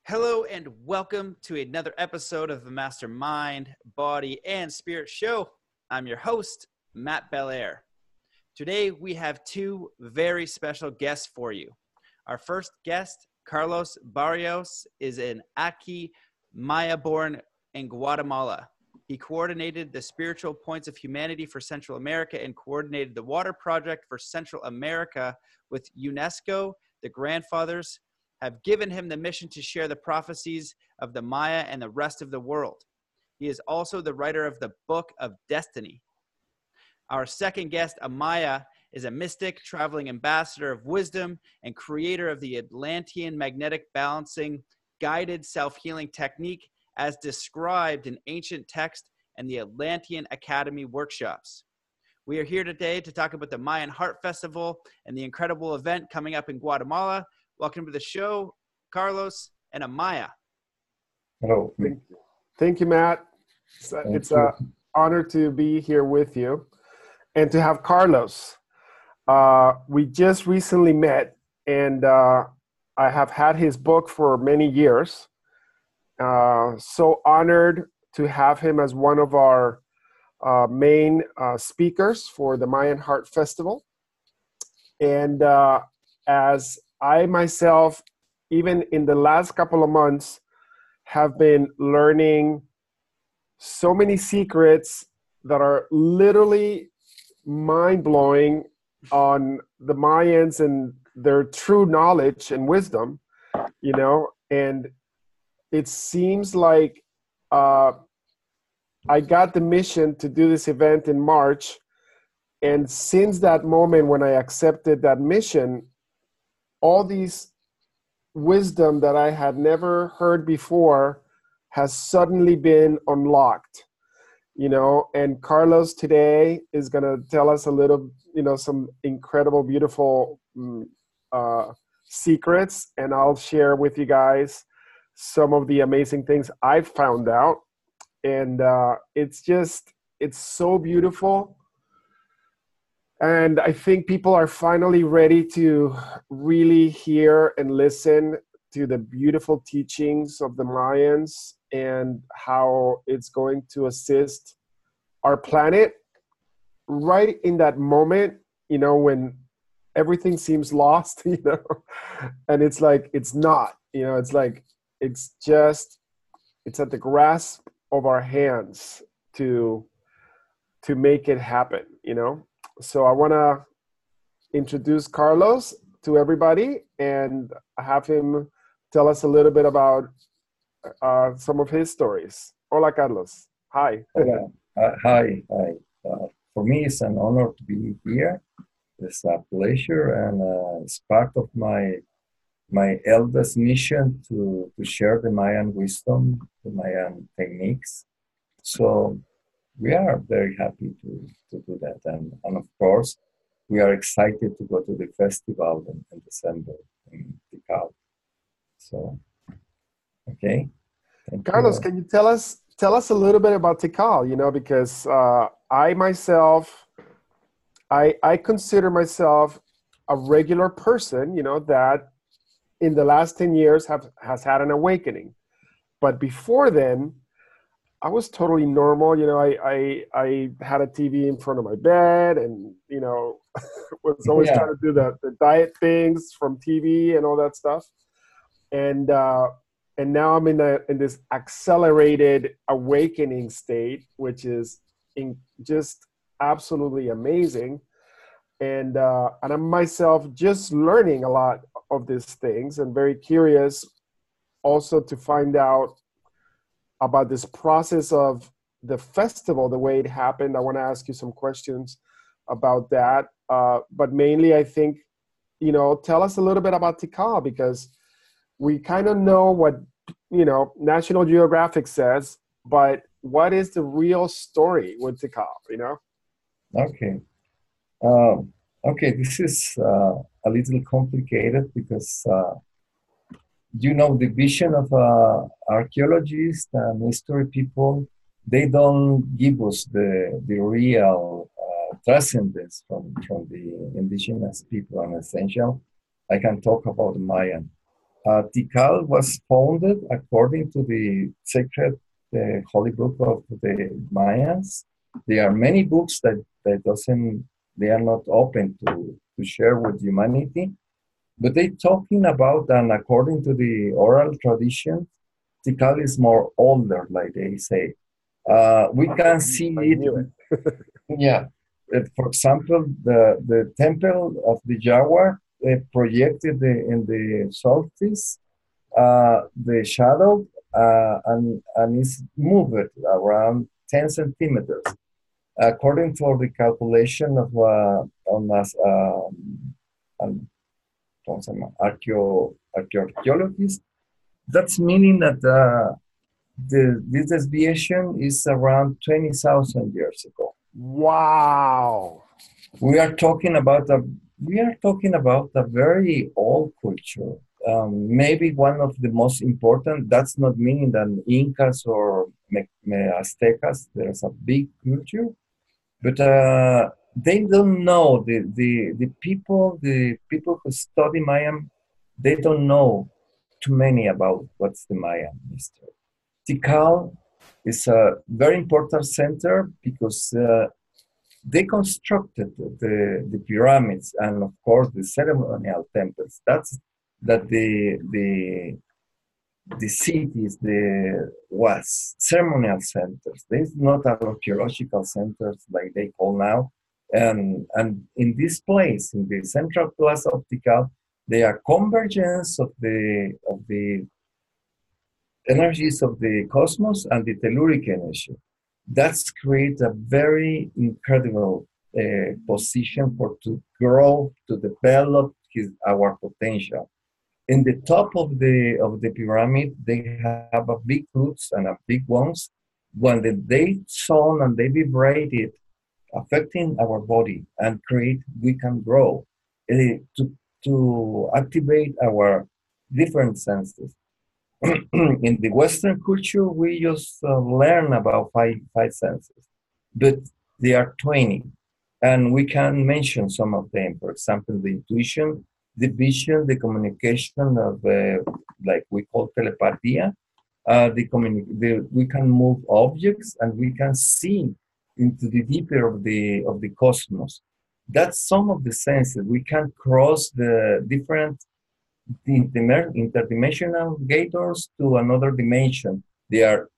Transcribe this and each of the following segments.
Hello and welcome to another episode of the Mastermind, Body, and Spirit Show. I'm your host, Matt Belair. Today we have two very special guests for you. Our first guest, Carlos Barrios, is an Ajq'ij Maya born in Guatemala. He coordinated the spiritual points of humanity for Central America and coordinated the water project for Central America with Unesco. The grandfathers have given him the mission to share the prophecies of the Maya and the rest of the world. He is also the writer of the Book of Destiny. Our second guest, Amaya, is a mystic, traveling ambassador of wisdom, and creator of the Atlantean Magnetic Balancing Guided Self-Healing Technique as described in ancient text and the Atlantean Academy workshops. We are here today to talk about the Mayan Heart Festival and the incredible event coming up in Guatemala. Welcome to the show, Carlos and Amaya. Hello. Thank you, Matt. It's an honor to be here with you and to have Carlos. We just recently met, and I have had his book for many years. So honored to have him as one of our main speakers for the Mayan Heart Festival. And as I myself, even in the last couple of months, have been learning so many secrets that are literally mind-blowing on the Mayans and their true knowledge and wisdom, you know, and it seems like I got the mission to do this event in March, and since that moment when I accepted that mission, all these wisdom that I had never heard before has suddenly been unlocked, you know, and Carlos today is going to tell us a little, you know, some incredible, beautiful secrets, and I'll share with you guys some of the amazing things I've found out. And it's so beautiful. And I think people are finally ready to really hear and listen to the beautiful teachings of the Mayans and how it's going to assist our planet right in that moment, you know, when everything seems lost, you know, and it's like, it's not, you know, it's like, it's at the grasp of our hands to make it happen, you know. So I want to introduce Carlos to everybody and have him tell us a little bit about some of his stories. Hola, Carlos. Hi. Hi. For me, it's an honor to be here. It's a pleasure, and it's part of my eldest mission to share the Mayan wisdom, the Mayan techniques. So we are very happy to do that. And of course, we are excited to go to the festival in December in Tikal. So, okay. Carlos, can you tell us a little bit about Tikal, you know, because I myself, I consider myself a regular person, you know, that in the last 10 years has had an awakening. But before then, I was totally normal. You know, I had a TV in front of my bed and, you know, was always trying to do the diet things from TV and all that stuff. And now I'm in this accelerated awakening state, which is just absolutely amazing. And I'm myself just learning a lot of these things and very curious also to find out about this process of the festival, the way it happened. I want to ask you some questions about that. But mainly, I think, you know, tell us a little bit about Tikal, because we kind of know what, you know, National Geographic says, but what is the real story with Tikal, you know? Okay. Okay, this is a little complicated because you know, the vision of archaeologists and history people, they don't give us the real transcendence from the indigenous people and essential. I can talk about the Mayan. Tikal was founded according to the sacred holy book of the Mayans. There are many books they are not open to share with humanity, but they talking about, and according to the oral tradition, Tikal is more older, like they say. We can see it. Yeah. For example, the temple of the Jaguar projected in the solstice, the shadow, and is moved around 10 centimeters. According to the calculation of on us, ¿cómo se llama? Archaeologists, that's meaning that this deviation is around 20,000 years ago. Wow. We are talking about a very old culture. Maybe one of the most important. That's not meaning that Incas or Aztecas. There's a big culture, but they don't know the people who study Mayan. They don't know too many about what's the Mayan history. Tikal is a very important center because they constructed the pyramids and of course the ceremonial temples. That's that the cities was ceremonial centers. There's not archaeological centers like they call now. And in this place, in the central plaza of Tikal, they are convergence of the energies of the cosmos and the telluric energy. That's create a very incredible position to grow, to develop our potential. In the top of the pyramid, they have a big roots and a big bones. When they sound and they vibrate it, affecting our body and we can grow to activate our different senses. In the Western culture, we just learn about five senses, but they are 20, and we can mention some of them. For example, the intuition, the vision, the communication of, like we call telepathia. We can move objects, and we can see into the deeper of the cosmos. That's some of the senses. We can cross the different interdimensional gators to another dimension. There are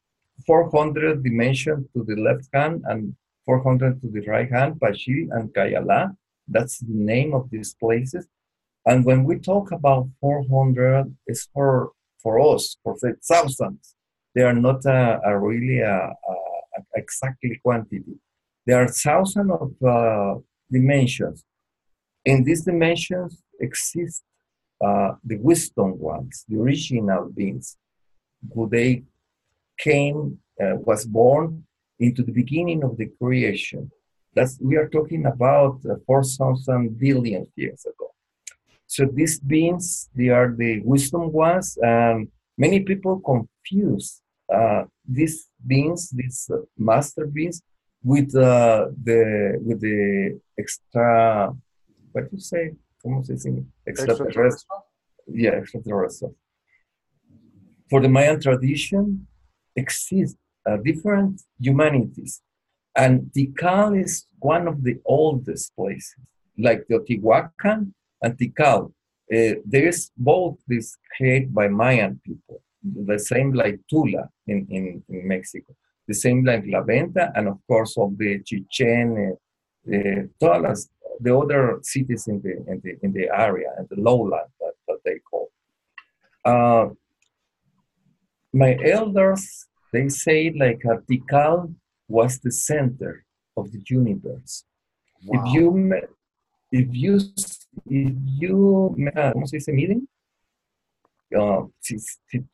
400 dimensions to the left hand and 400 to the right hand, Pachi and Kayala. That's the name of these places. And when we talk about 400, it's for us, for the thousands. They are not really exactly quantity. There are thousands of dimensions. In these dimensions exist the wisdom ones, the original beings, who they was born into the beginning of the creation. We are talking about 4,000 billion years ago. So these beings, they are the wisdom ones, and many people confuse these beings, these master beings, with the extra, what do you say? ¿Cómo se dice? Extraterrestrial. Yeah, extraterrestrial. For the Mayan tradition, exist different humanities, and Tikal is one of the oldest places, like Teotihuacan and Tikal. There is both this created by Mayan people, the same like Tula in Mexico, the same like La Venta, and of course of the Chichen, todas the other cities in the area and the lowland that they call. My elders, they say like Tikal was the center of the universe. Wow. If you ¿cómo se dice miden?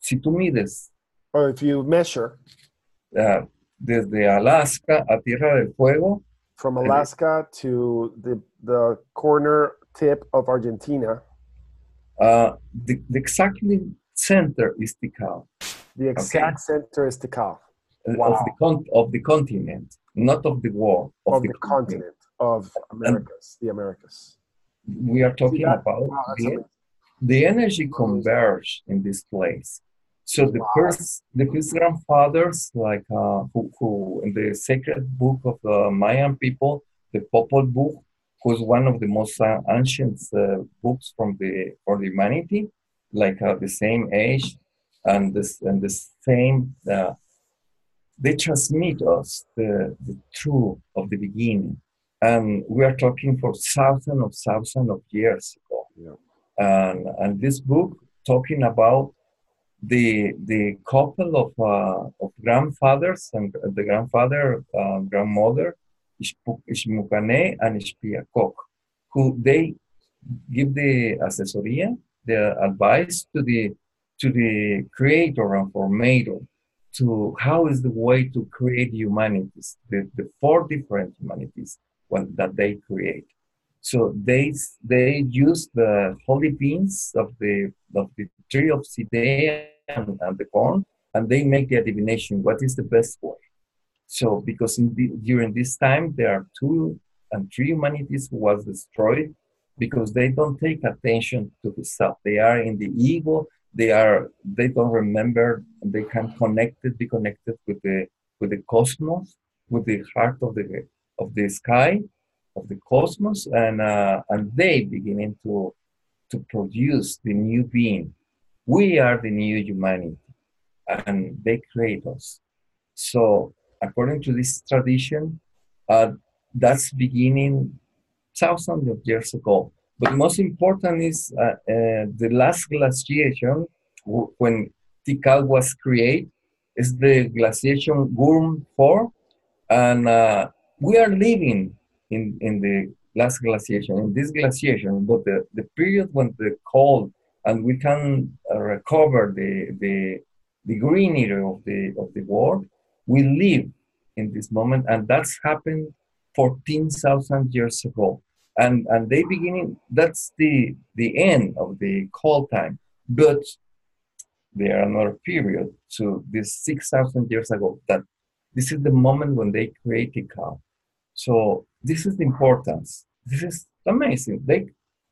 Si tú mides. Or if you measure. Desde Alaska a Tierra del Fuego. From Alaska to the corner tip of Argentina. The exactly center is Tikal. The exact center is Tikal. Wow. Of the continent, not of the world. Of the continent of Americas, the Americas. We are talking about the energy converge in this place. So the first grandfathers, like who in the sacred book of the Mayan people, the Popol Vuh, who's one of the most ancient books for the humanity, like the same age and the same. They transmit us the truth of the beginning, and we are talking for thousands of years ago. Yeah. And this book talking about the couple of grandfathers and the grandmother Ishmukane and Ishpiakok, who they give the asesoría, the advice to the creator and formator to how is the way to create humanities, the four different humanities that they create. So they use the holy beans of the tree of Sidea and the corn, and they make the divination. What is the best way? So because during this time there are two and three humanities who was destroyed because they don't take attention to the self. They are in the ego. They don't remember. They can be connected with the cosmos, with the heart of the sky, of the cosmos, and they beginning to produce the new being. We are the new humanity, and they create us. So according to this tradition, that's beginning thousands of years ago. But most important is the last glaciation when Tikal was created is the glaciation Gurm 4, and we are living in the last glaciation, in this glaciation, but the period when the cold and we can recover the greenery of the world, we live in this moment, and that's happened 14,000 years ago. And they beginning, that's the end of the cold time. But there are another period, so this 6,000 years ago, that this is the moment when they created cow. So this is the importance. This is amazing.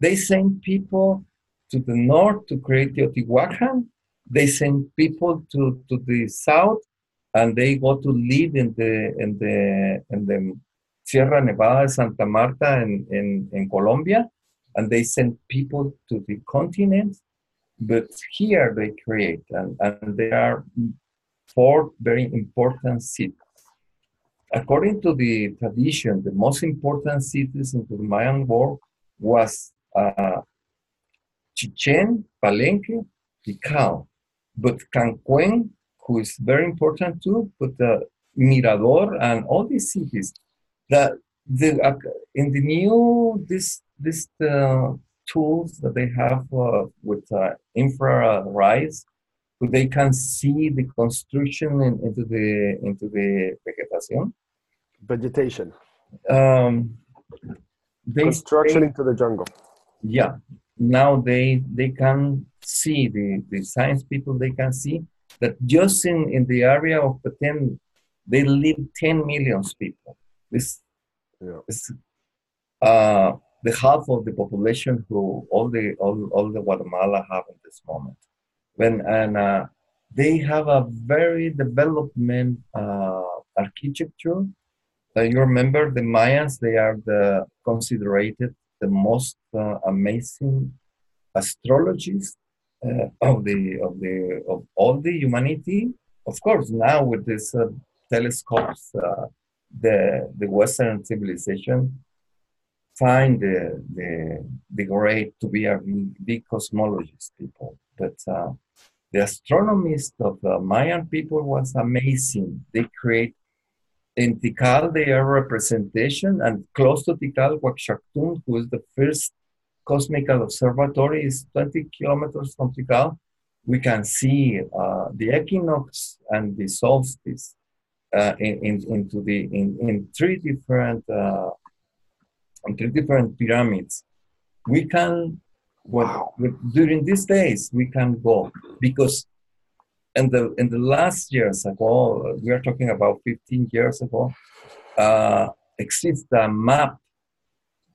They send people to the north to create Teotihuacan. They send people to the south, and they go to live in the Sierra Nevada de Santa Marta in Colombia, and they send people to the continent. But here they create, and there are four very important cities. According to the tradition, the most important cities in the Mayan world was Chichen, Palenque, Tikal. But Cancún, who is very important too, but Mirador and all these cities, that in the new this tools that they have with infrared, so they can see the construction into the Vegetation. Construction into the jungle. Yeah. Now they can see the science people. They can see that just in the area of Petén, they live 10 million people. This is the half of the population who all the Guatemala have at this moment. They have a very development architecture. You remember the Mayans? They are considered the most amazing astrologists of all the humanity. Of course, now with these telescopes, the Western civilization find the great to be a big cosmologist people, but the astronomist of the Mayan people was amazing. They create in Tikal, they are representation, and close to Tikal, Huaxactún, who is the first cosmical observatory, is 20 kilometers from Tikal. We can see the equinox and the solstice in three different pyramids. We can during these days we can go because in the last years ago, we are talking about 15 years ago, exists a map,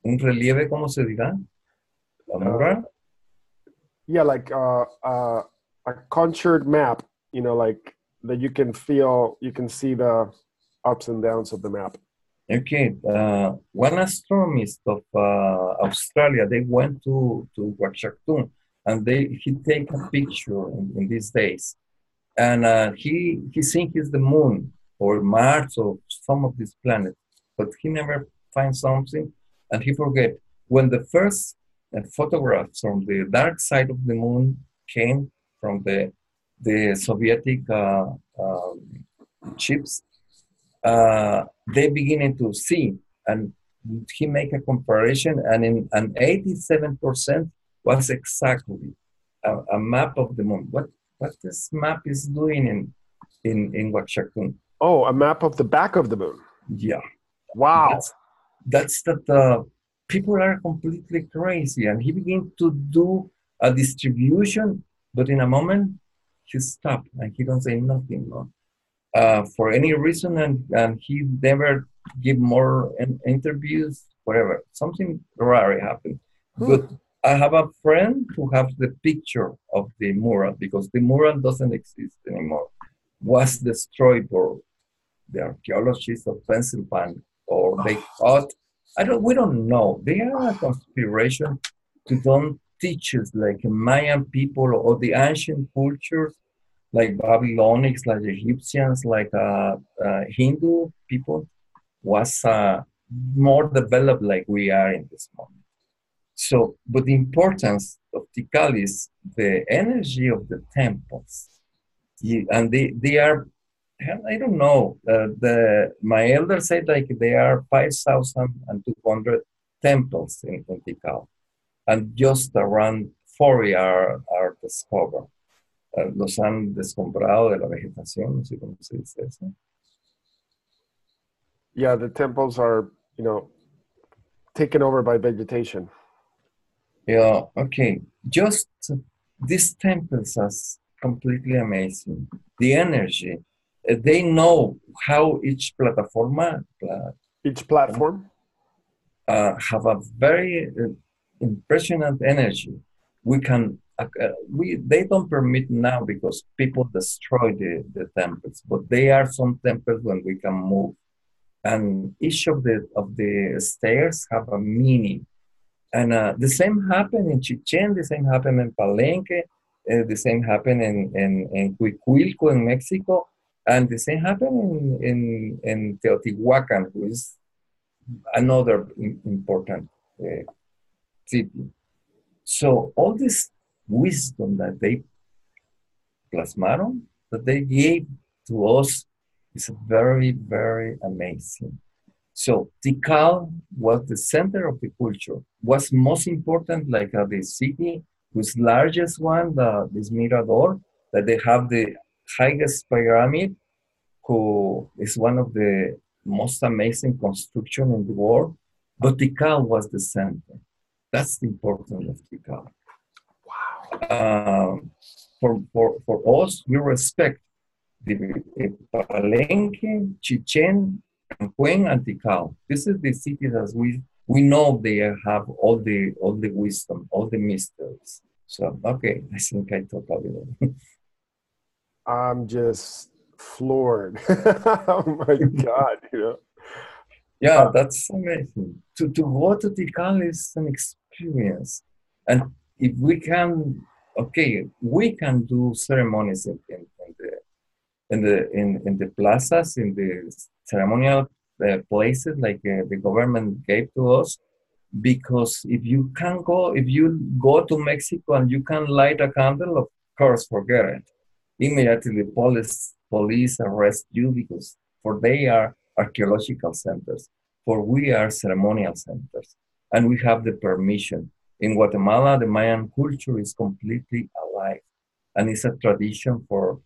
un relieve, ¿cómo se dirá? Yeah, like a contoured map, you know, like that you can feel, you can see the ups and downs of the map. Okay, one astronomist of Australia, they went to Huachactún, and he take a picture in these days, and he think it's the moon or Mars or some of these planets, but he never finds something, and he forget when the first photographs from the dark side of the moon came from the Soviet ships. They beginning to see, and he make a comparison, and in an 87% was exactly a map of the moon. What this map is doing in Huachacún? Oh, a map of the back of the moon. Yeah, Wow. that's that. People are completely crazy, and he began to do a distribution, but in a moment he stopped and he don't say nothing more. For any reason, and he never give more interviews, whatever. Something rare happened. But I have a friend who has the picture of the mural, because the mural doesn't exist anymore. Was destroyed by the archaeologists of Pennsylvania, or they thought, we don't know. They are a conspiration to don't teach us like Mayan people or the ancient cultures, like Babylonics, like Egyptians, like Hindu people, was more developed like we are in this moment. So, but the importance of Tikal is the energy of the temples. And they are, I don't know, my elder said like there are 5,200 temples in Tikal, and just around 40 are discovered. Los han descombrado de la vegetación, no sé cómo se dice eso. Yeah, the temples are, you know, taken over by vegetation. Yeah, okay. Just these temples are completely amazing. The energy, they know how each platform have a very impressionant energy. We can they don't permit now because people destroy the temples, but they are some temples when we can move, and each of the stairs have a meaning. And the same happened in Chichen, the same happened in Palenque, the same happened in Cuicuilco in Mexico, and the same happened in Teotihuacan, who is another important city. So all this wisdom that they plasmaron, that they gave to us, is very, very amazing. So Tikal was the center of the culture, was most important, like the city, whose largest one, this Mirador, that they have the highest pyramid, who is one of the most amazing construction in the world. But Tikal was the center. That's the importance of Tikal. Wow. For us, we respect the Palenque, Chichen, Cuen, and Tikal. This is the cities as we know they have all the wisdom, all the mysteries. So okay, I think I talked a little. I'm just floored. Oh my God, you know. Yeah, that's amazing. To go to Tikal is an experience. And if we can, okay, we can do ceremonies in the plazas, in the ceremonial places like the government gave to us. Because if you go to Mexico and you can light a candle, of course, forget it. Immediately, police arrest you, because for they are archaeological centers, for we are ceremonial centers, and we have the permission. In Guatemala, the Mayan culture is completely alive, and it's a tradition for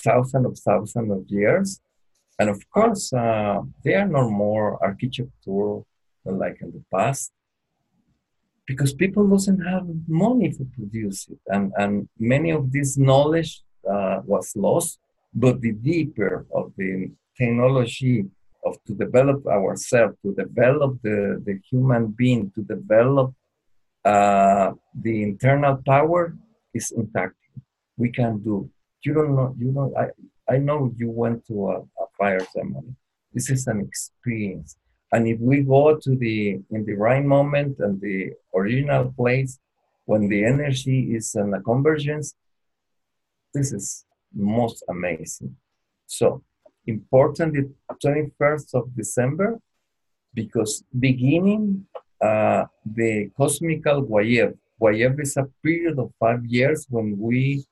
thousands of years. And of course, they are no more architecture like in the past, because people doesn't have money to produce it, and many of this knowledge was lost. But the deeper of the technology of to develop ourselves, to develop the human being, to develop the internal power is intact. We can do. You don't know. You know. I know you went to a fire ceremony. This is an experience, and if we go to the in the right moment and the original place, when the energy is in a convergence, this is most amazing. So important the 21st of December because beginning the cosmical Guayeb. Guayeb is a period of 5 years when we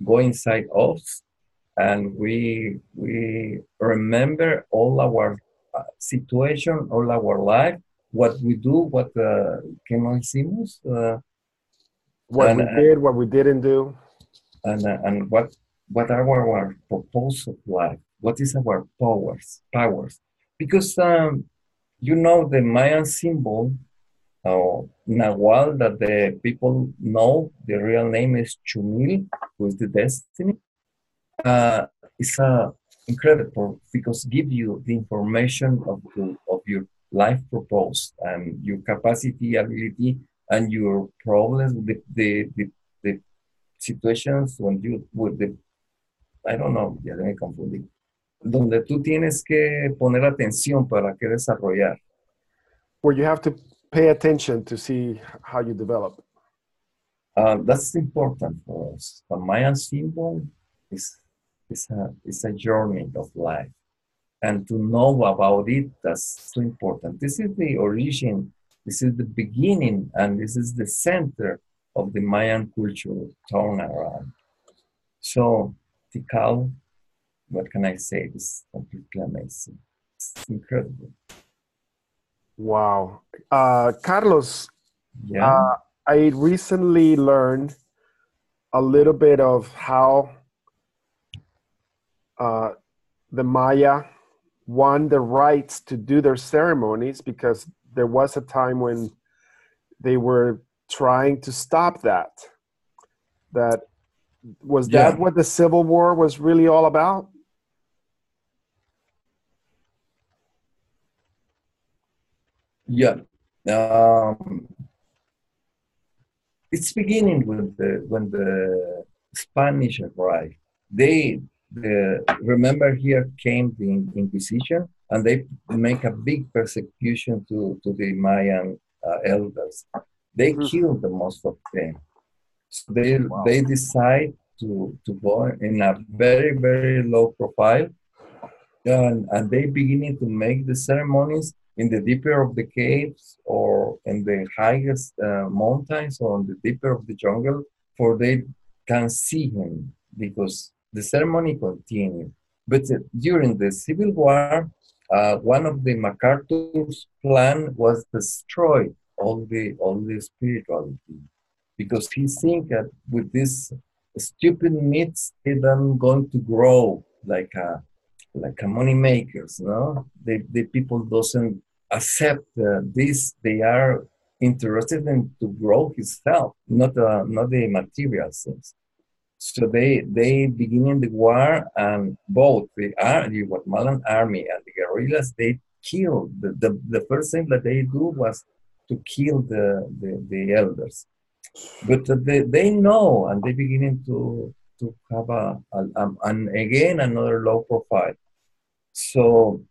go inside us and we remember all our situation, all our life, what we do, what que no hicimos, What we did, what we didn't do. And what are our purpose of life? What is our powers? Because you know the Mayan symbol, Nahual, that the people know, the real name is Chumil, who is the destiny. It's incredible because give you the information of your life purpose and your capacity, ability, and your problems, the situations when you with the I don't know, ya me confundí. Donde tú tienes que poner atención para que desarrollar. Where you have to pay attention to see how you develop. That's important for us. The Mayan symbol is a journey of life. And to know about it, that's so important. This is the origin, this is the beginning, and this is the center of the Mayan culture turnaround. So, Tikal, what can I say? It's completely amazing. It's incredible. Wow. Carlos, Yeah. I recently learned a little bit of how the Maya won the rights to do their ceremonies because there was a time when they were trying to stop that. That what the Civil War was really all about? Yeah. It's beginning with when the Spanish arrived. Remember here came the Inquisition, and they make a big persecution to the Mayan elders. They killed the most of them. So they decide to go in a very, very low profile, and they beginning to make the ceremonies in the deeper of the caves or in the highest mountains or in the deeper of the jungle, for they can see him because the ceremony continued. But during the Civil War, one of the MacArthur's plan was destroy all the spirituality because he think that with this stupid myths, they don't going to grow like a money makers, no? The people doesn't accept this. They are interested in to grow himself, not the material things. So they beginning the war, and both the Guatemalan army and the guerrillas, they killed the first thing that they do was to kill the elders. But they know, and they beginning to have and again another low profile. So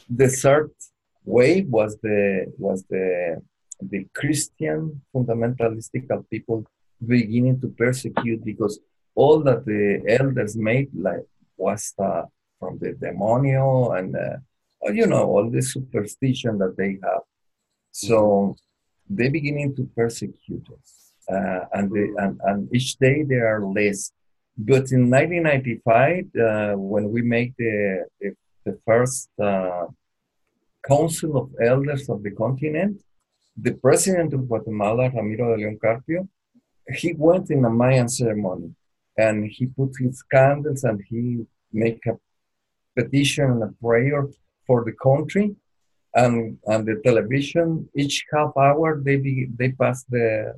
the third wave was the Christian fundamentalistic people beginning to persecute because all that the elders made like was from the demonio and all the superstition that they have. So they beginning to persecute us, and each day there are less. But in 1995, when we make the first Council of Elders of the continent, the president of Guatemala, Ramiro de León Carpio, he went in a Mayan ceremony and he put his candles and he make a petition and a prayer for the country. And the television, each half hour, they pass the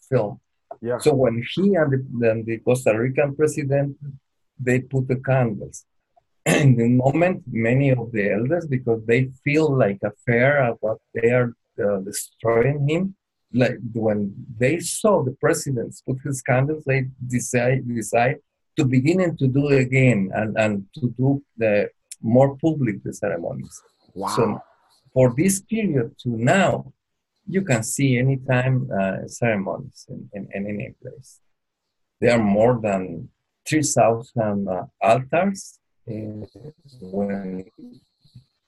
film. Yeah. So when he and the Costa Rican president, they put the candles. In the moment, many of the elders, because they feel like a fear of what they are destroying him, like when they saw the presidents put his candles, they decide to begin to do it again and to do the more public the ceremonies. Wow. So for this period to now, you can see anytime ceremonies in any place. There are more than 3,000 altars when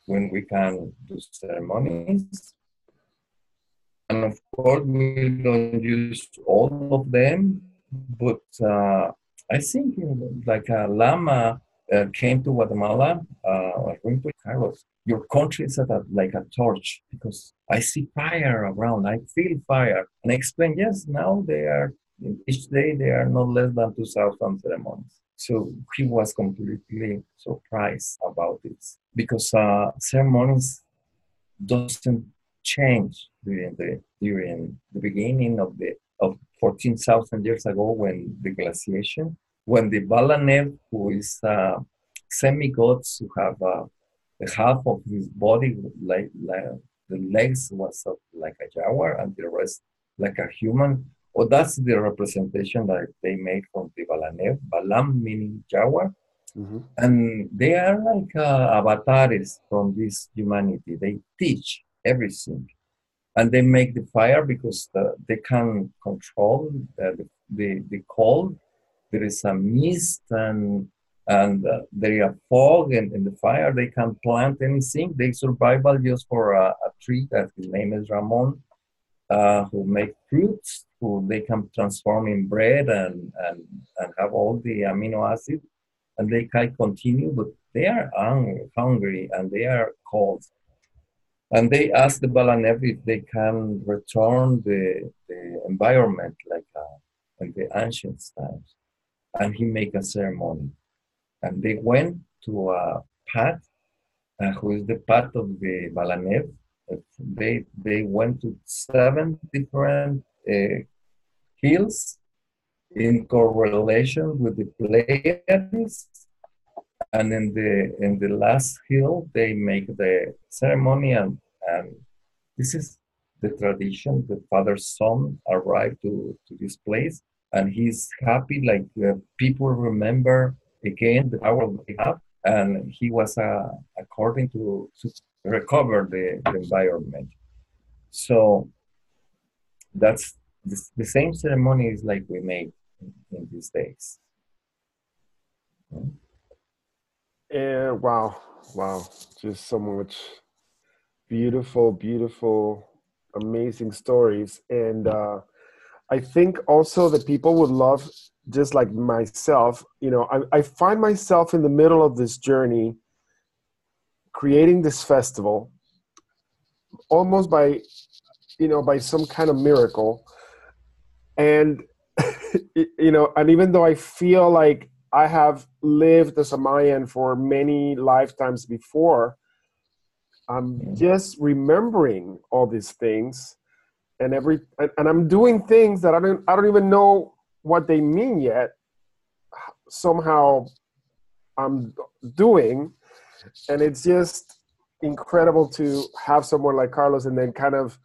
we can do ceremonies. And of course, we don't use all of them, but I think like a Lama came to Guatemala, Carlos, your country is like a torch because I see fire around, I feel fire. And I explained, yes, now they are, each day they are not less than 2,000 ceremonies. So he was completely surprised about it because ceremonies doesn't change during the beginning of 14,000 years ago when the glaciation, when the Balanev, who is semi-gods who have the half of his body like the legs was like a jaguar and the rest like a human. Or that's the representation that they made from the Balanev, Balam meaning jaguar. Mm-hmm. And they are like avatars from this humanity. They teach everything. And they make the fire because they can control the cold. There is a mist and there is a fog in the fire. They can plant anything. They survival just for a tree that his name is Ramon, who make fruits, who they can transform in bread and have all the amino acids. And they can continue, but they are hungry and they are cold. And they ask the Balanev if they can return the environment like in the ancient times. And he make a ceremony. And they went to a path, who is the path of the Balanev. They went to 7 different hills in correlation with the Pleiades. And in the last hill, they make the ceremony, and this is the tradition. The father's son arrived to this place, and he's happy. Like people remember again the power they have, and he was according to recover the environment. So that's the same ceremony is like we make in these days. And wow, just so much beautiful, amazing stories. And I think also that people would love, just like myself, I find myself in the middle of this journey, creating this festival, almost by some kind of miracle. And, and even though I feel like I have lived as a Mayan for many lifetimes before, I'm just remembering all these things, and I'm doing things that I don't even know what they mean yet. Somehow I'm doing, and it's just incredible to have someone like Carlos, and then kind of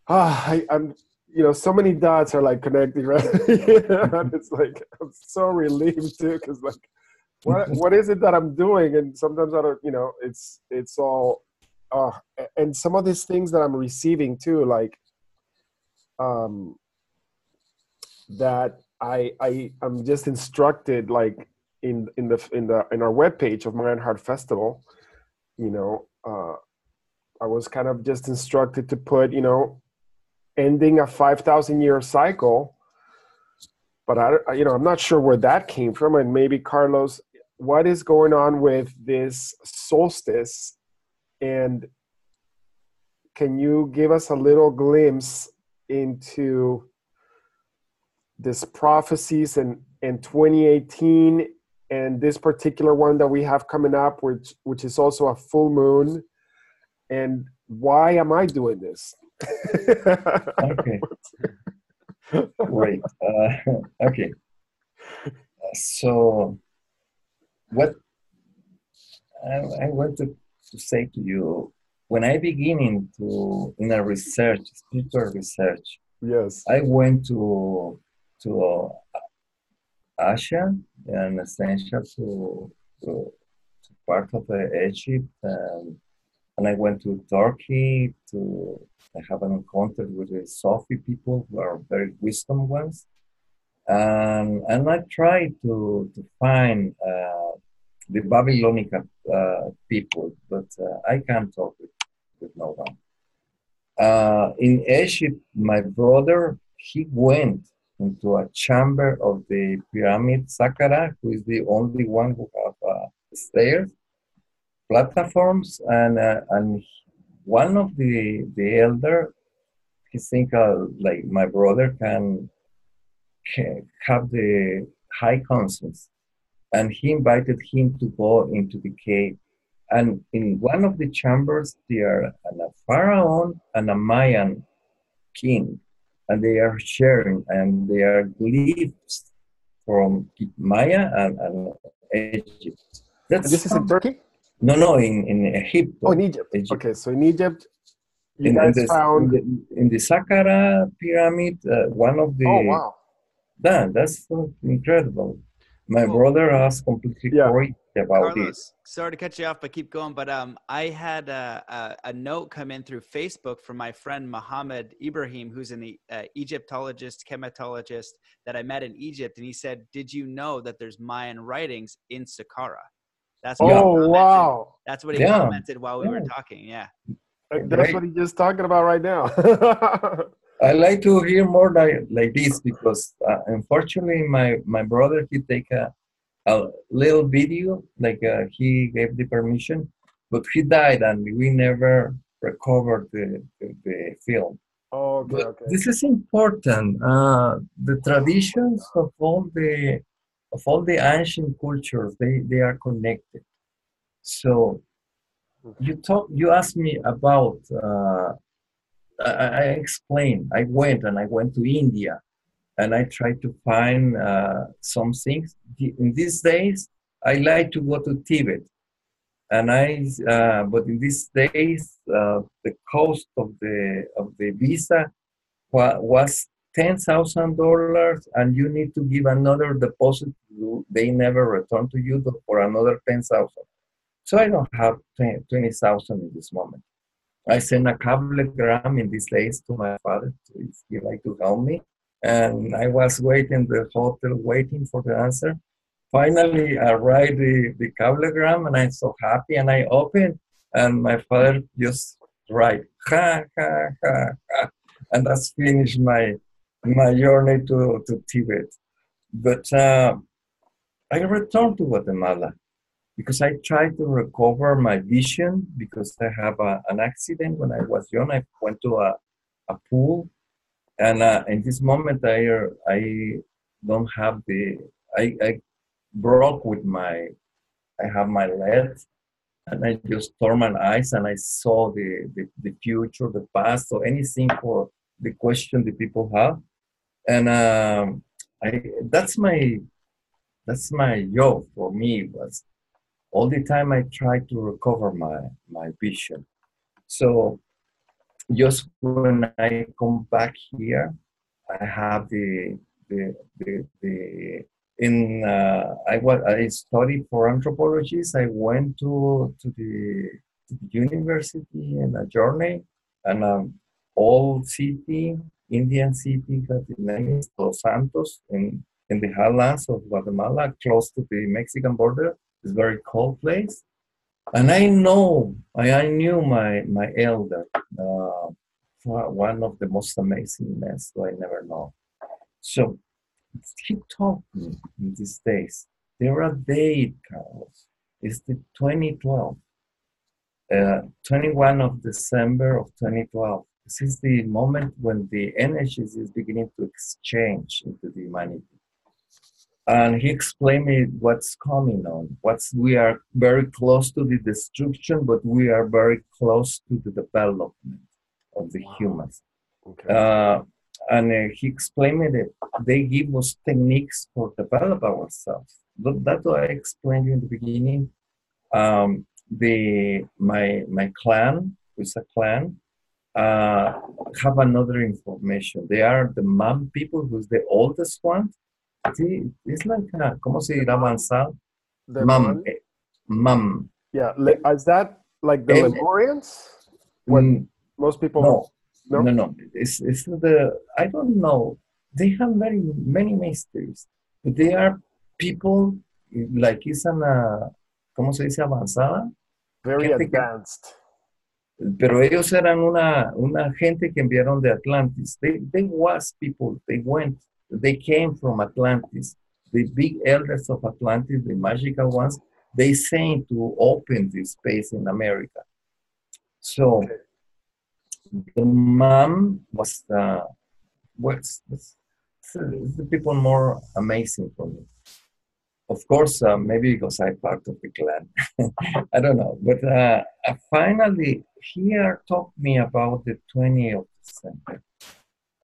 I'm so many dots are like connecting, right? And it's like I'm so relieved too, because like what is it that I'm doing? And sometimes I don't, it's all and some of these things that I'm receiving too, like that I'm just instructed, like in our webpage of Mayan Heart Festival, I was kind of just instructed to put, ending a 5,000 year cycle, but I'm not sure where that came from. And maybe Carlos, what is going on with this solstice? And can you give us a little glimpse into this prophecies in 2018 and this particular one that we have coming up, which is also a full moon? And why am I doing this? Okay. Great. Okay. So what I want to say to you, when I begin in a research, spiritual research, Yes. I went to Asia and essential to part of Egypt, and I went to Turkey to I have an encounter with the Sufi people who are very wisdom ones, and I tried to find the Babylonian people, but I can't talk with no one. In Egypt, my brother, he went into a chamber of the pyramid Saqqara, who is the only one who have stairs, platforms, and one of the elder, he think like my brother can have the high conscience, and he invited him to go into the cave. And in one of the chambers, there are a pharaoh and a Mayan king, and they are sharing, and they are glyphs from Maya and Egypt. And this is in Turkey? No, in Egypt. Oh, in Egypt. Okay, so in Egypt, you in guys found... in the Saqqara pyramid, one of the... Oh, wow. That's incredible. My brother has completely worried about Carlos, sorry to cut you off, but keep going. But I had a note come in through Facebook from my friend Mohammed Ibrahim, who's an Egyptologist, chematologist that I met in Egypt. And he said, did you know that there's Mayan writings in Saqqara? That's what wow. That's what he commented while we were talking. Yeah. That's what he's just talking about right now. I like to hear more like this because unfortunately my brother, he take a little video, like he gave the permission, but he died and we never recovered the film. Oh, okay, This is important. The traditions of all the ancient cultures, they are connected. So you asked me about I explained. I went to India, and I tried to find some things. In these days, I like to go to Tibet, and but in these days, the cost of the visa was $10,000, and you need to give another deposit. They never return to you for another 10,000. So I don't have 20,000 in this moment. I sent a cablegram in these days to my father if he'd like to help me. And I was waiting the hotel, waiting for the answer. Finally, I write the cablegram, and I'm so happy. And I open, and my father just write, ha, ha, ha, ha. And that's finished my journey to Tibet. But I returned to Guatemala, because I tried to recover my vision because I have an accident when I was young. I went to a pool, and in this moment I don't have I broke with I have my legs, and I just turned my eyes and I saw the future, the past, or anything for the question the people have. And that's my job for me was all the time I try to recover my vision. So just when I come back here, I have I studied for anthropologists. I went to the university in a journey, and old city, Indian city that the name is Los Santos in the highlands of Guatemala, close to the Mexican border. It's a very cold place. And I knew my elder, one of the most amazing men, so I never know. So he told me in these days, there are days, Carlos. It's the 2012, 21 of December of 2012. This is the moment when the energies is beginning to exchange into the humanity. And he explained me what's coming on. We are very close to the destruction, but we are very close to the development of the humans. Okay. And he explained me that they give us techniques for develop ourselves. But that's what I explained you in the beginning. My clan, it's a clan, have another information. They are the Mam people, who's the oldest one. See, it's like, ¿cómo se dirá avanzado? The Mam, Mon? Mam. Yeah. Is that like the Eh, Lemurians? What most people no, know? no. It's the, I don't know. They have very many mysteries. But they are people like it's an, ¿cómo se dice avanzada? Very Gente que, advanced. pero ellos eran una gente que enviaron de Atlantis. They was people. They came from Atlantis. The big elders of Atlantis, the magical ones, they sent to open this space in America. So the mom was the people more amazing for me. Of course, maybe because I'm part of the clan. I don't know. But finally, here talked me about the 20th of December.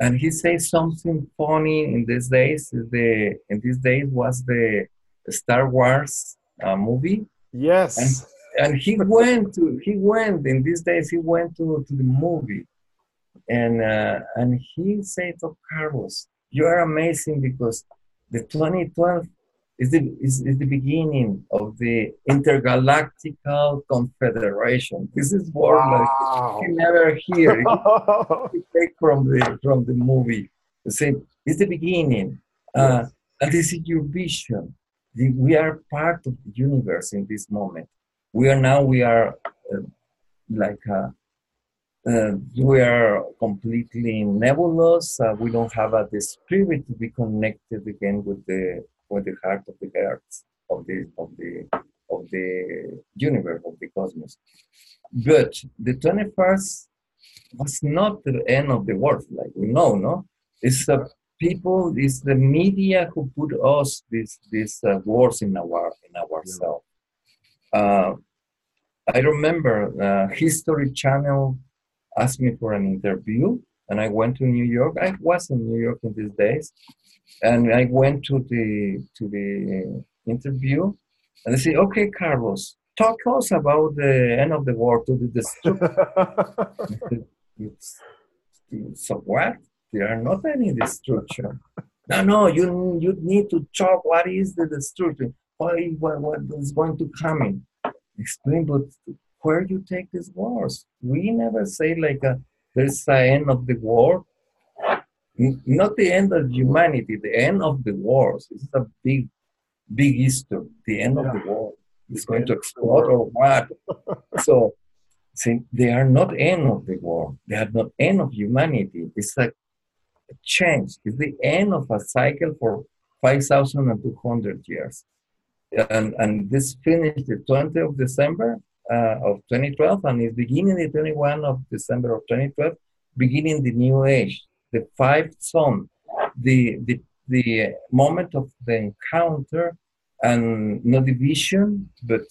And he says something funny in these days. In these days was the Star Wars movie. Yes. And he went in these days, he went to the movie. And he said to Carlos, you are amazing because the 2012 is the beginning of the Intergalactical Confederation. This is word like you never hear. You take from the movie. You say it's the beginning, and this is your vision. We are part of the universe in this moment. We are like. We are completely nebulous. We don't have the spirit to be connected again with the heart of the earth of the universe of the cosmos. But the 21st was not the end of the world, like we know, no. It's the people, it's the media who put us these words in ourselves. I remember History Channel asked me for an interview, and I went to New York. I was in New York in these days, and I went to the interview, and they say, "Okay, Carlos, talk to us about the end of the world, to the destruction." So what? There are not any destruction. No, you need to talk. What is the destruction? What is going to come in? Explain, but where you take these wars? We never say like there's the end of the war. Not the end of humanity, the end of the wars. This is a big history. The end of the war is going to explode or what? So, see, they are not end of the war. They are not end of humanity. It's like a change. It's the end of a cycle for 5,200 years. And this finished the 20th of December of 2012, and is beginning the 21 of December of 2012, beginning the new age, the fifth sun, the moment of the encounter, and no division, but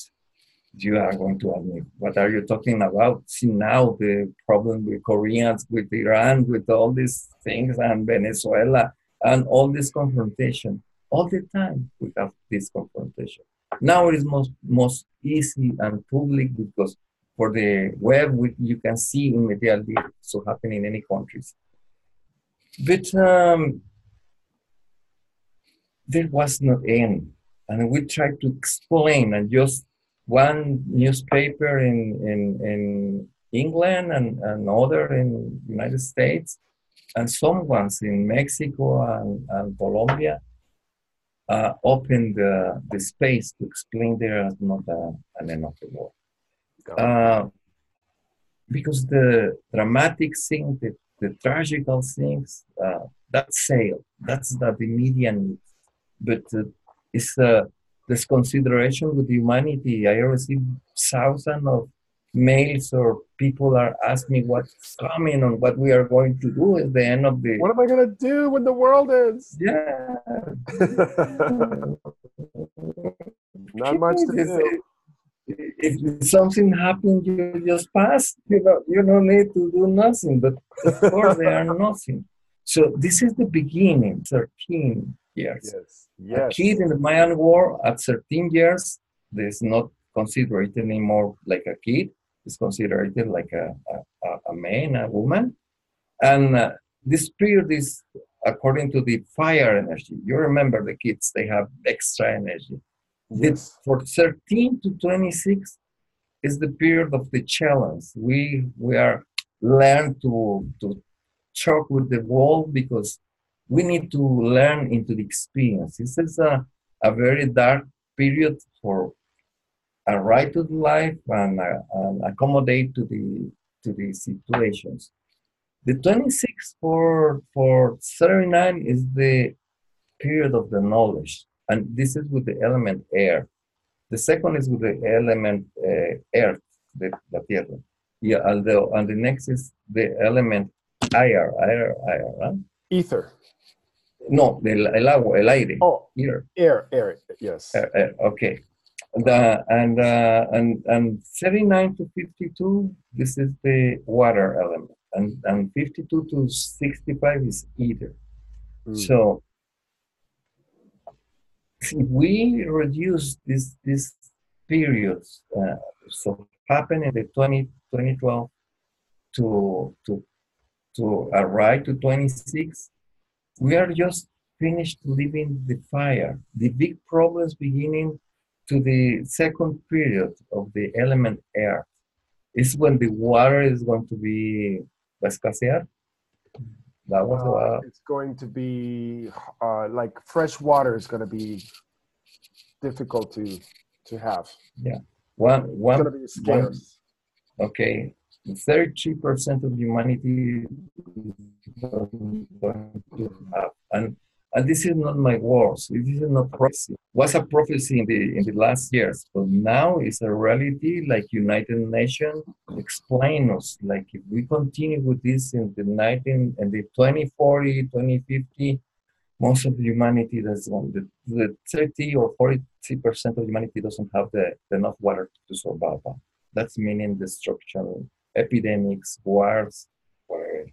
you are going to ask me, what are you talking about? See now the problem with Koreans, with Iran, with all these things, and Venezuela, and all this confrontation. All the time we have this confrontation. Now it is most easy and public because for the web you can see immediately so happen in any countries. But there was no end, and we tried to explain, and just one newspaper in England and other in United States, and some ones in Mexico and Colombia. Open the space to explain there as not an end of the world. Because the dramatic thing, the tragical things, that's sale. That's the media needs. But it's this consideration with humanity. I receive thousands of mails or people are asking me what's coming and what we are going to do at the end of the... What am I going to do when the world ends? Yeah. Not much to do. If something happens, you just pass. You don't need to do nothing. But of course, they are nothing. So this is the beginning, 13 years. Yes. A kid in the Mayan war at 13 years, there's not considered anymore like a kid. is considered like a man, a woman. And this period is according to the fire energy. You remember the kids, they have extra energy. Yes. For 13 to 26 is the period of the challenge. We are learn to choke with the wall because we need to learn into the experience. This is a very dark period for a right to the life and accommodate to the situations. The 26 for 39 is the period of the knowledge, and this is with the element air. The second is with the element earth, the tierra. Yeah, and the next is the element air, right? Ether. No, el agua, el aire. Oh, air, yes. Okay. And 39 to 52, this is the water element, and 52 to 65 is ether. So if we reduce these periods, so happen in the 2012 to arrive to 26, we are just finished living the fire. The big problems beginning to the second period of the element air is when the water is going to be escasear. It's going to be like fresh water is going to be difficult to have. Yeah, it's going to be scarce. Okay, 33% of humanity is going to have, and this is not my words. This is not prophecy. Was a prophecy in the last years, but now it's a reality. Like United Nations explain us. Like if we continue with this in the 2040, 2050, most of humanity the 30 or 40% of humanity doesn't have enough water to survive. That's meaning destruction, epidemics, wars, whatever.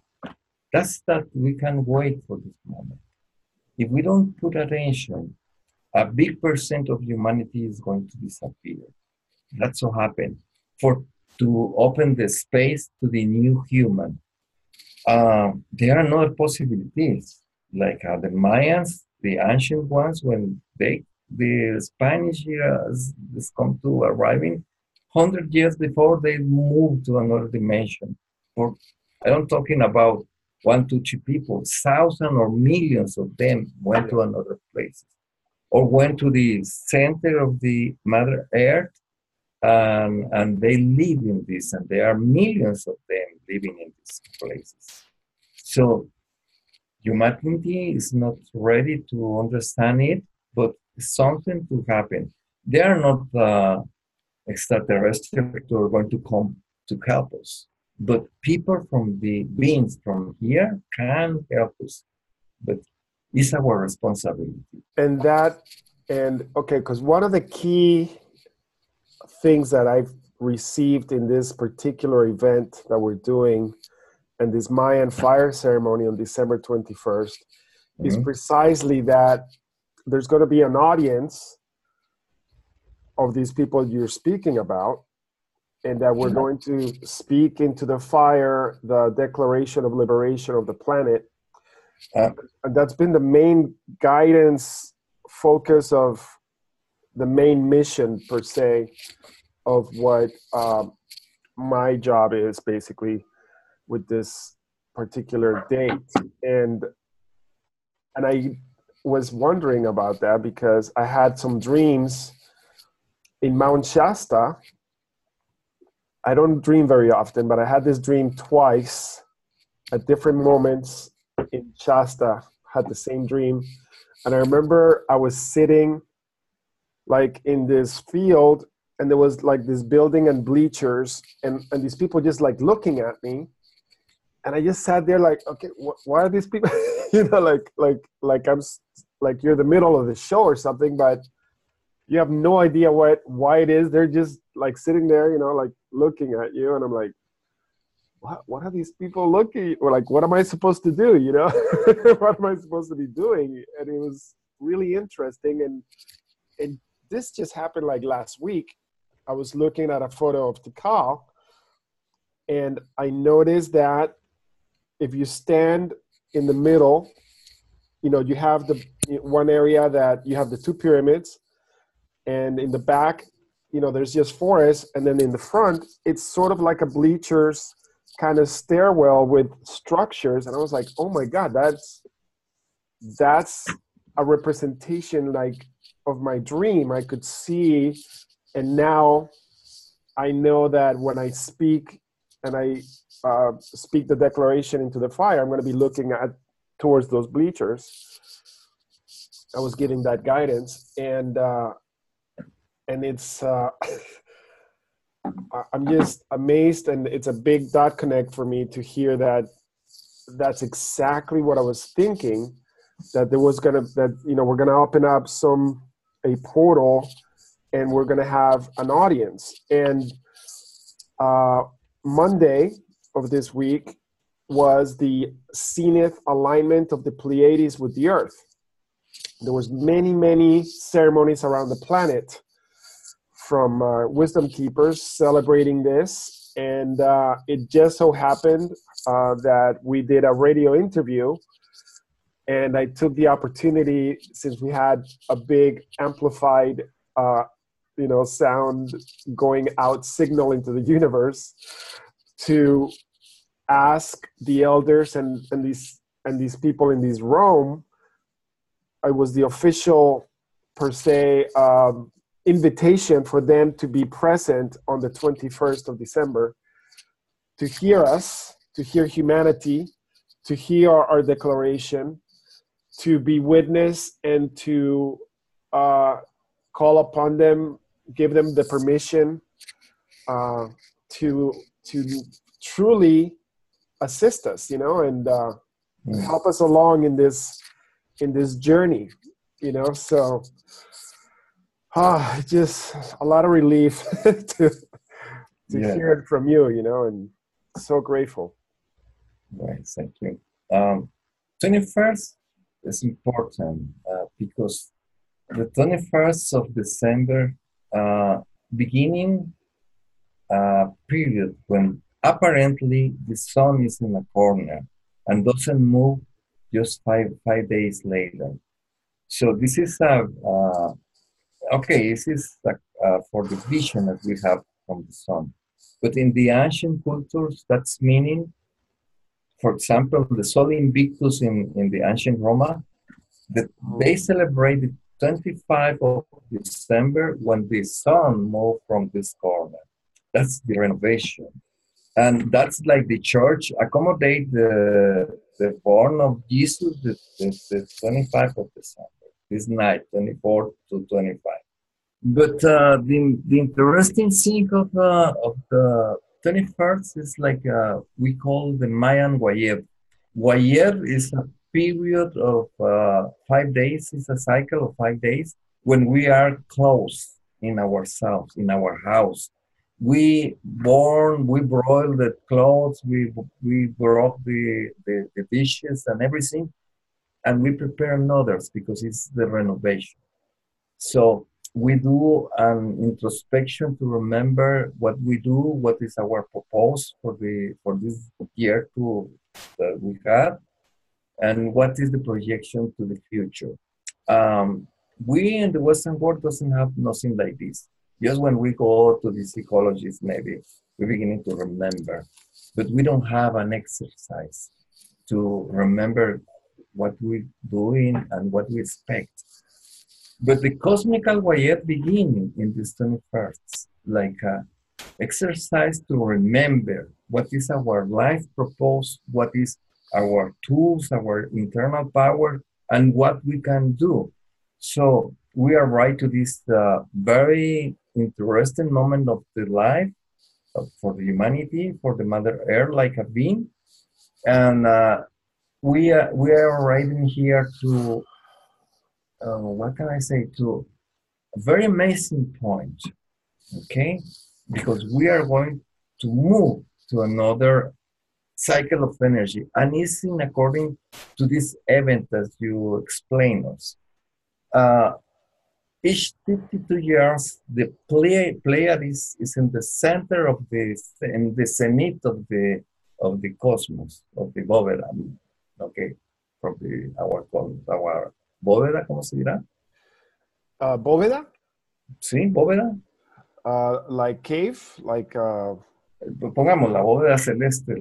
That's that we can wait for this moment. If we don't put attention, a big percent of humanity is going to disappear. That's what happened. To open the space to the new human, there are other possibilities, like the Mayans, the ancient ones, when the Spanish has come to arriving, 100 years before they moved to another dimension. I'm talking about 1, 2, 3 people, thousands or millions of them went to another place, or went to the center of the Mother Earth, and they live in this, and there are millions of them living in these places. So humanity is not ready to understand it, but something to happen. They are not extraterrestrials who are going to come to help us, but people from the beings from here can help us, but it's our responsibility. And okay, because one of the key things that I've received in this particular event that we're doing and this Mayan fire ceremony on December 21st is precisely that there's going to be an audience of these people you're speaking about, and that we're going to speak into the fire, the declaration of liberation of the planet. And that's been the main guidance focus of the main mission, per se, of what my job is, basically, with this particular date. And I was wondering about that because I had some dreams in Mount Shasta. I don't dream very often, but I had this dream twice at different moments in Shasta. Had the same dream. And I remember I was sitting like in this field, and there was like this building and bleachers, and these people just like looking at me. And I just sat there like, okay, why are these people, like I'm like, you're the middle of the show or something, but you have no idea why it is. They're just like sitting there, like looking at you. And I'm like, what are these people looking? Or like, what am I supposed to do? What am I supposed to be doing? And it was really interesting. And this just happened like last week. I was looking at a photo of Tikal, And I noticed that if you stand in the middle, you know, you have the one area that you have the two pyramids, and in the back, you know, there's just forest, and then in the front, it's sort of like a bleachers kind of stairwell with structures. And I was like, oh my God, that's a representation like of my dream. I could see, and now I know that when I speak and I speak the declaration into the fire, I'm going to be looking towards those bleachers. I was getting that guidance, and it's I'm just amazed, and it's a big dot connect for me to hear that. That's exactly what I was thinking. That there was we're gonna open up a portal, and we're gonna have an audience. And Monday of this week was the zenith alignment of the Pleiades with the Earth. There was many ceremonies around the planet from wisdom keepers celebrating this, and it just so happened that we did a radio interview, and I took the opportunity, since we had a big amplified sound going out, signal into the universe, to ask the elders and these people in this room. I was the official, per se, invitation for them to be present on the 21st of December, to hear us, to hear humanity, to hear our declaration, to be witness, and to call upon them, give them the permission to truly assist us, and help us along in this journey, so just a lot of relief to hear it from you, and so grateful. Right, thank you. 21st is important because the 21st of December, beginning period when apparently the sun is in a corner and doesn't move just five days later. So this is this is for the vision that we have from the sun. But in the ancient cultures, that's meaning, for example, the Sol Invictus in the ancient Roma, that they celebrated 25th of December when the sun moved from this corner. That's the renovation. And that's like the church accommodate the born of Jesus, the 25th of December, this night, 24 to 25. But the interesting thing of the 21st is like we call the Mayan Guayer. Guayer is a period of 5 days, it's a cycle of 5 days when we are close in ourselves, in our house. We broil the clothes, we broke the dishes and everything, and we prepare others because it's the renovation. So we do an introspection to remember what we do, what is our purpose for this year that we have, and what is the projection to the future. We in the Western world doesn't have nothing like this. Just when we go to the psychologist, maybe we're beginning to remember, but we don't have an exercise to remember what we're doing and what we expect. But the cosmical Wayet begins in this 21st, like exercise to remember what is our life purpose, what is our tools, our internal power, and what we can do. So we are right to this very interesting moment of the life for the humanity, for the Mother Earth, like a being. And we are arriving here to, what can I say, to a very amazing point, okay? Because we are going to move to another cycle of energy, and it's in according to this event that you explain us. each 52 years, the player is in the center of in the zenith of the cosmos, of the bóveda. Okay, from our bóveda, ¿cómo se dirá? Bóveda? Sí, bóveda. Like cave, like. Pongamos la bóveda celeste,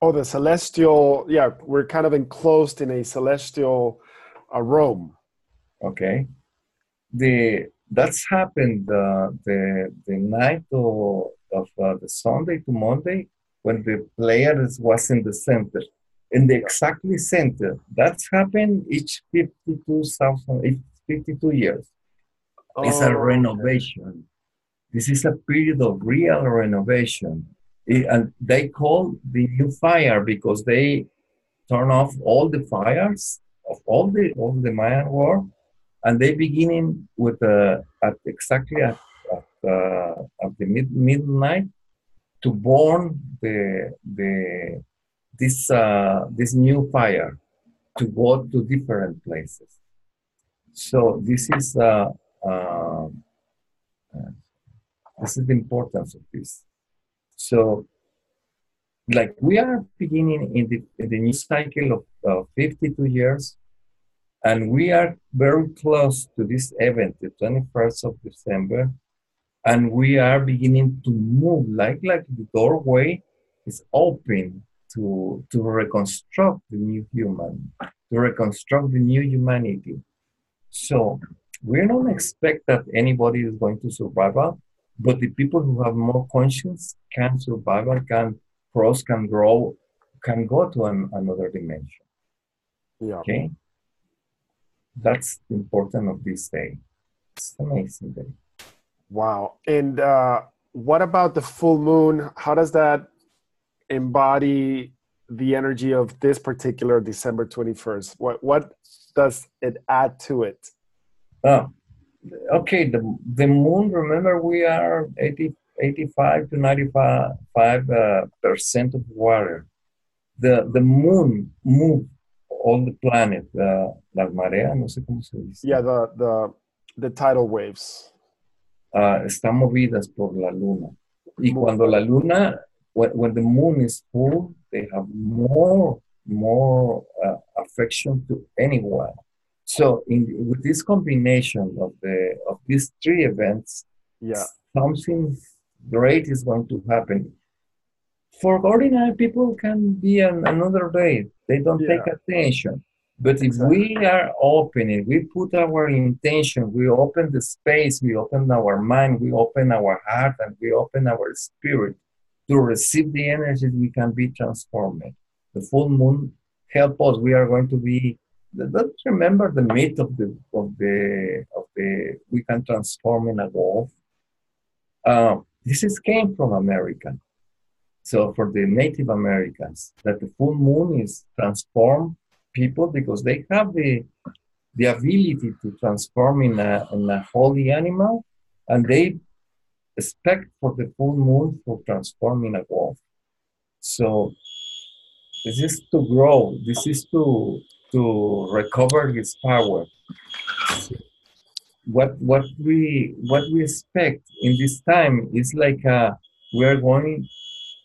Oh, the celestial. Yeah, we're kind of enclosed in a celestial Rome. Okay. That's happened the night of the Sunday to Monday when the player was in the center, in the exactly center. That's happened each 52 years. It's a renovation. This is a period of real renovation. And they call the new fire because they turn off all the fires of all the Mayan world, and they beginning with exactly at the midnight to burn this new fire to go to different places. So this is the importance of this. So, like we are beginning in the new cycle of 52 years, and we are very close to this event, the 21st of December, and we are beginning to move like the doorway is open to reconstruct the new human, to reconstruct the new humanity. So we don't expect that anybody is going to survive, but the people who have more conscience can survive, can cross, can grow, can go to another dimension. Yeah. Okay? That's the importance of this day. It's an amazing day. Wow. And what about the full moon? How does that embody the energy of this particular December 21st? What does it add to it? Okay, the moon, remember we are 85 to 95% of water. The moon moves all the planet, las mareas, no sé cómo se dice. Yeah, the tidal waves. Están movidas por la luna. Y cuando la luna, when the moon is full, they have more affection to anyone. So with this combination of these three events, yeah, something great is going to happen. For ordinary people, can be another day. They don't take attention. But if we are open and we put our intention, we open the space, we open our mind, we open our heart, and we open our spirit to receive the energies, we can be transformed. The full moon help us. We are going to be. Let's remember the myth of the we can transform in a wolf. This came from America. So for the Native Americans, that the full moon is transform people because they have the ability to transform in a holy animal, and they expect for the full moon to transform in a wolf. So this is to grow. This is to recover his power. What we expect in this time is like we are going.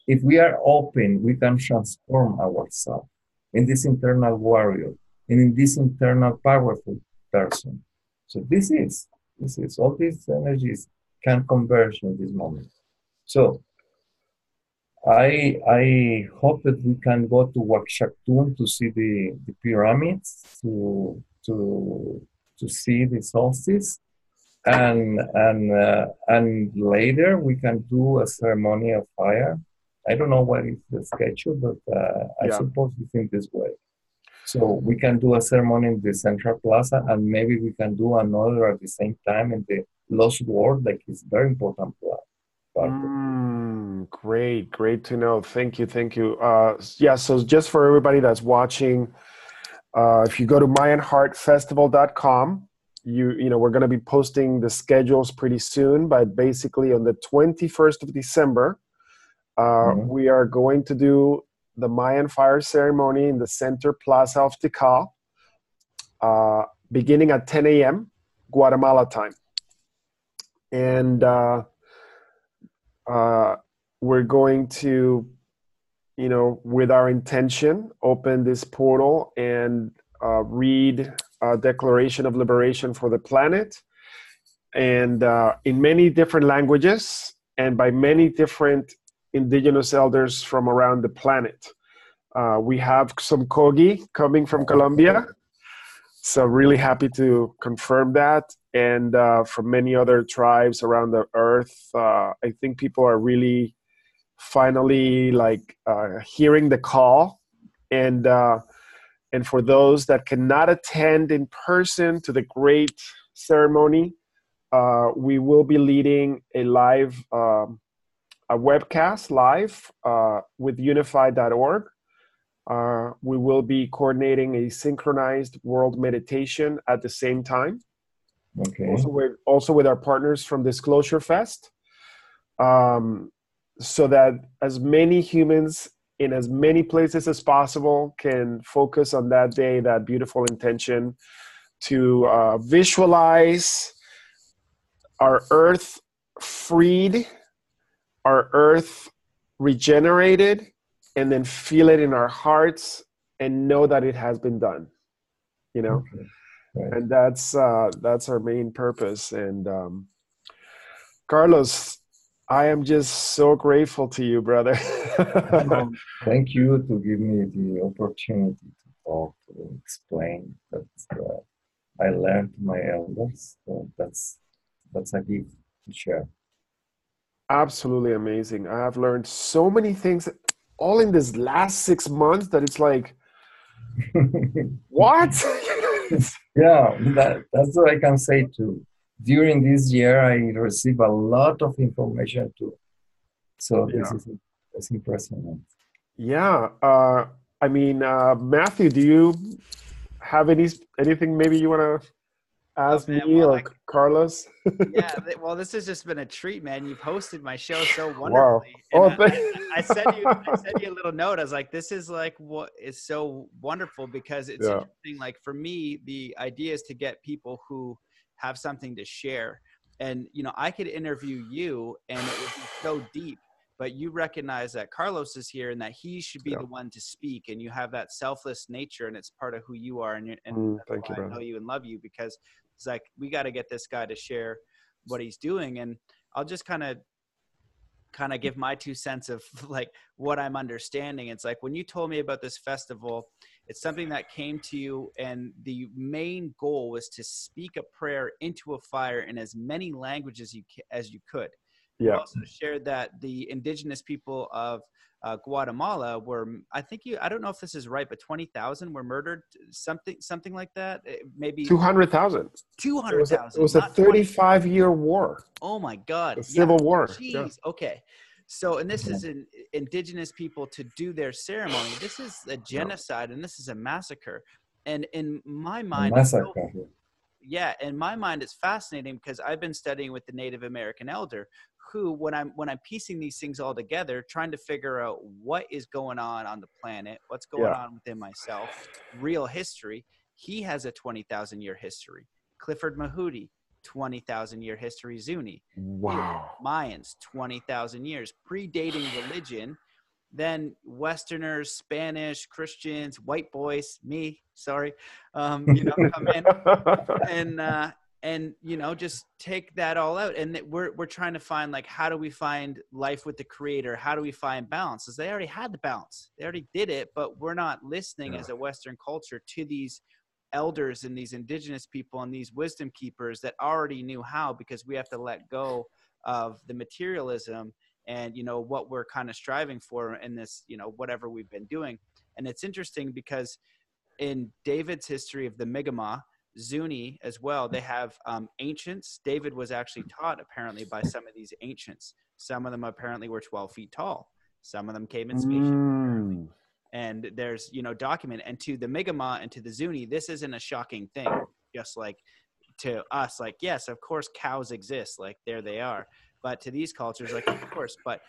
If we are open, we can transform ourselves in this internal warrior and in this internal powerful person. So this is all these energies can converge in this moment. So I hope that we can go to Wakshakhtun to see the pyramids, to see the solstice, and later we can do a ceremony of fire. I don't know what is the schedule, but I suppose it's in this way. So we can do a ceremony in the Central Plaza, and maybe we can do another at the same time in the Lost World, like it's very important part. Great to know. Thank you. So just for everybody that's watching, if you go to MayanHeartFestival.com, we're going to be posting the schedules pretty soon, but basically on the 21st of December, we are going to do the Mayan fire ceremony in the Center Plaza of Tikal, beginning at 10 a.m. Guatemala time. And we're going to, with our intention, open this portal and read a Declaration of Liberation for the planet, and in many different languages and by many different indigenous elders from around the planet. We have some Kogi coming from Colombia, so really happy to confirm that, and from many other tribes around the earth. I think people are really finally hearing the call, and for those that cannot attend in person to the great ceremony, we will be leading a live, a webcast live with unified.org. We will be coordinating a synchronized world meditation at the same time. Okay. Also with our partners from Disclosure Fest, so that as many humans in as many places as possible can focus on that day, that beautiful intention to visualize our earth freed, our earth regenerated, and then feel it in our hearts and know that it has been done, Okay. Right. And that's our main purpose. And Carlos, I am just so grateful to you, brother. Thank you to give me the opportunity to talk, to explain that I learned my elders. So that's a gift to share. Absolutely amazing. I have learned so many things all in this last 6 months that it's like, what? Yeah, that's what I can say too. During this year, I received a lot of information too. So that's impressive. Yeah. I mean, Matthew, do you have anything maybe you want to ask me or Carlos? Yeah, well, this has just been a treat, man. You've hosted my show so wonderfully. Wow. And I sent you a little note. I was like, this is like what is so wonderful, because it's interesting. Like for me, the idea is to get people who have something to share. And, I could interview you and it would be so deep, but you recognize that Carlos is here and that he should be the one to speak. And you have that selfless nature, and it's part of who you are. And thank you, I know you and love you, because it's like, we got to get this guy to share what he's doing. And I'll just kind of give my 2 cents of like what I'm understanding. It's like, when you told me about this festival, it's something that came to you, and the main goal was to speak a prayer into a fire in as many languages as you could. You also shared that the indigenous people of Guatemala were, I don't know if this is right, but 20,000 were murdered, something like that. Maybe 200,000. 200,000. It was a 35-year war. Oh my God. A civil war. Jeez. Yeah. Okay. So, and this is indigenous people to do their ceremony. This is a genocide, and this is a massacre. And in my mind, in my mind, it's fascinating, because I've been studying with the Native American elder, who, when I'm piecing these things all together, trying to figure out what is going on the planet, what's going on within myself, real history. He has a 20,000-year history. Clifford Mahudi, 20,000-year history. Zuni. Wow. Mayans, 20,000 years, predating religion. Then Westerners, Spanish, Christians, white boys, me, sorry, come in and just take that all out. And we're trying to find, like, how do we find life with the Creator? How do we find balance? Because they already had the balance. They already did it, but we're not listening as a Western culture to these elders and these indigenous people and these wisdom keepers that already knew how, because we have to let go of the materialism and, what we're kind of striving for in this, whatever we've been doing. And it's interesting because in David's history of the Mi'kmaq, Zuni as well, they have ancients. David was actually taught apparently by some of these ancients. Some of them apparently were 12 feet tall. Some of them came in spaceship. And there's, document. And to the Mi'kmaq and to the Zuni, this isn't a shocking thing. Just like to us, like, yes, of course cows exist. Like, there they are. But to these cultures, like, of course. But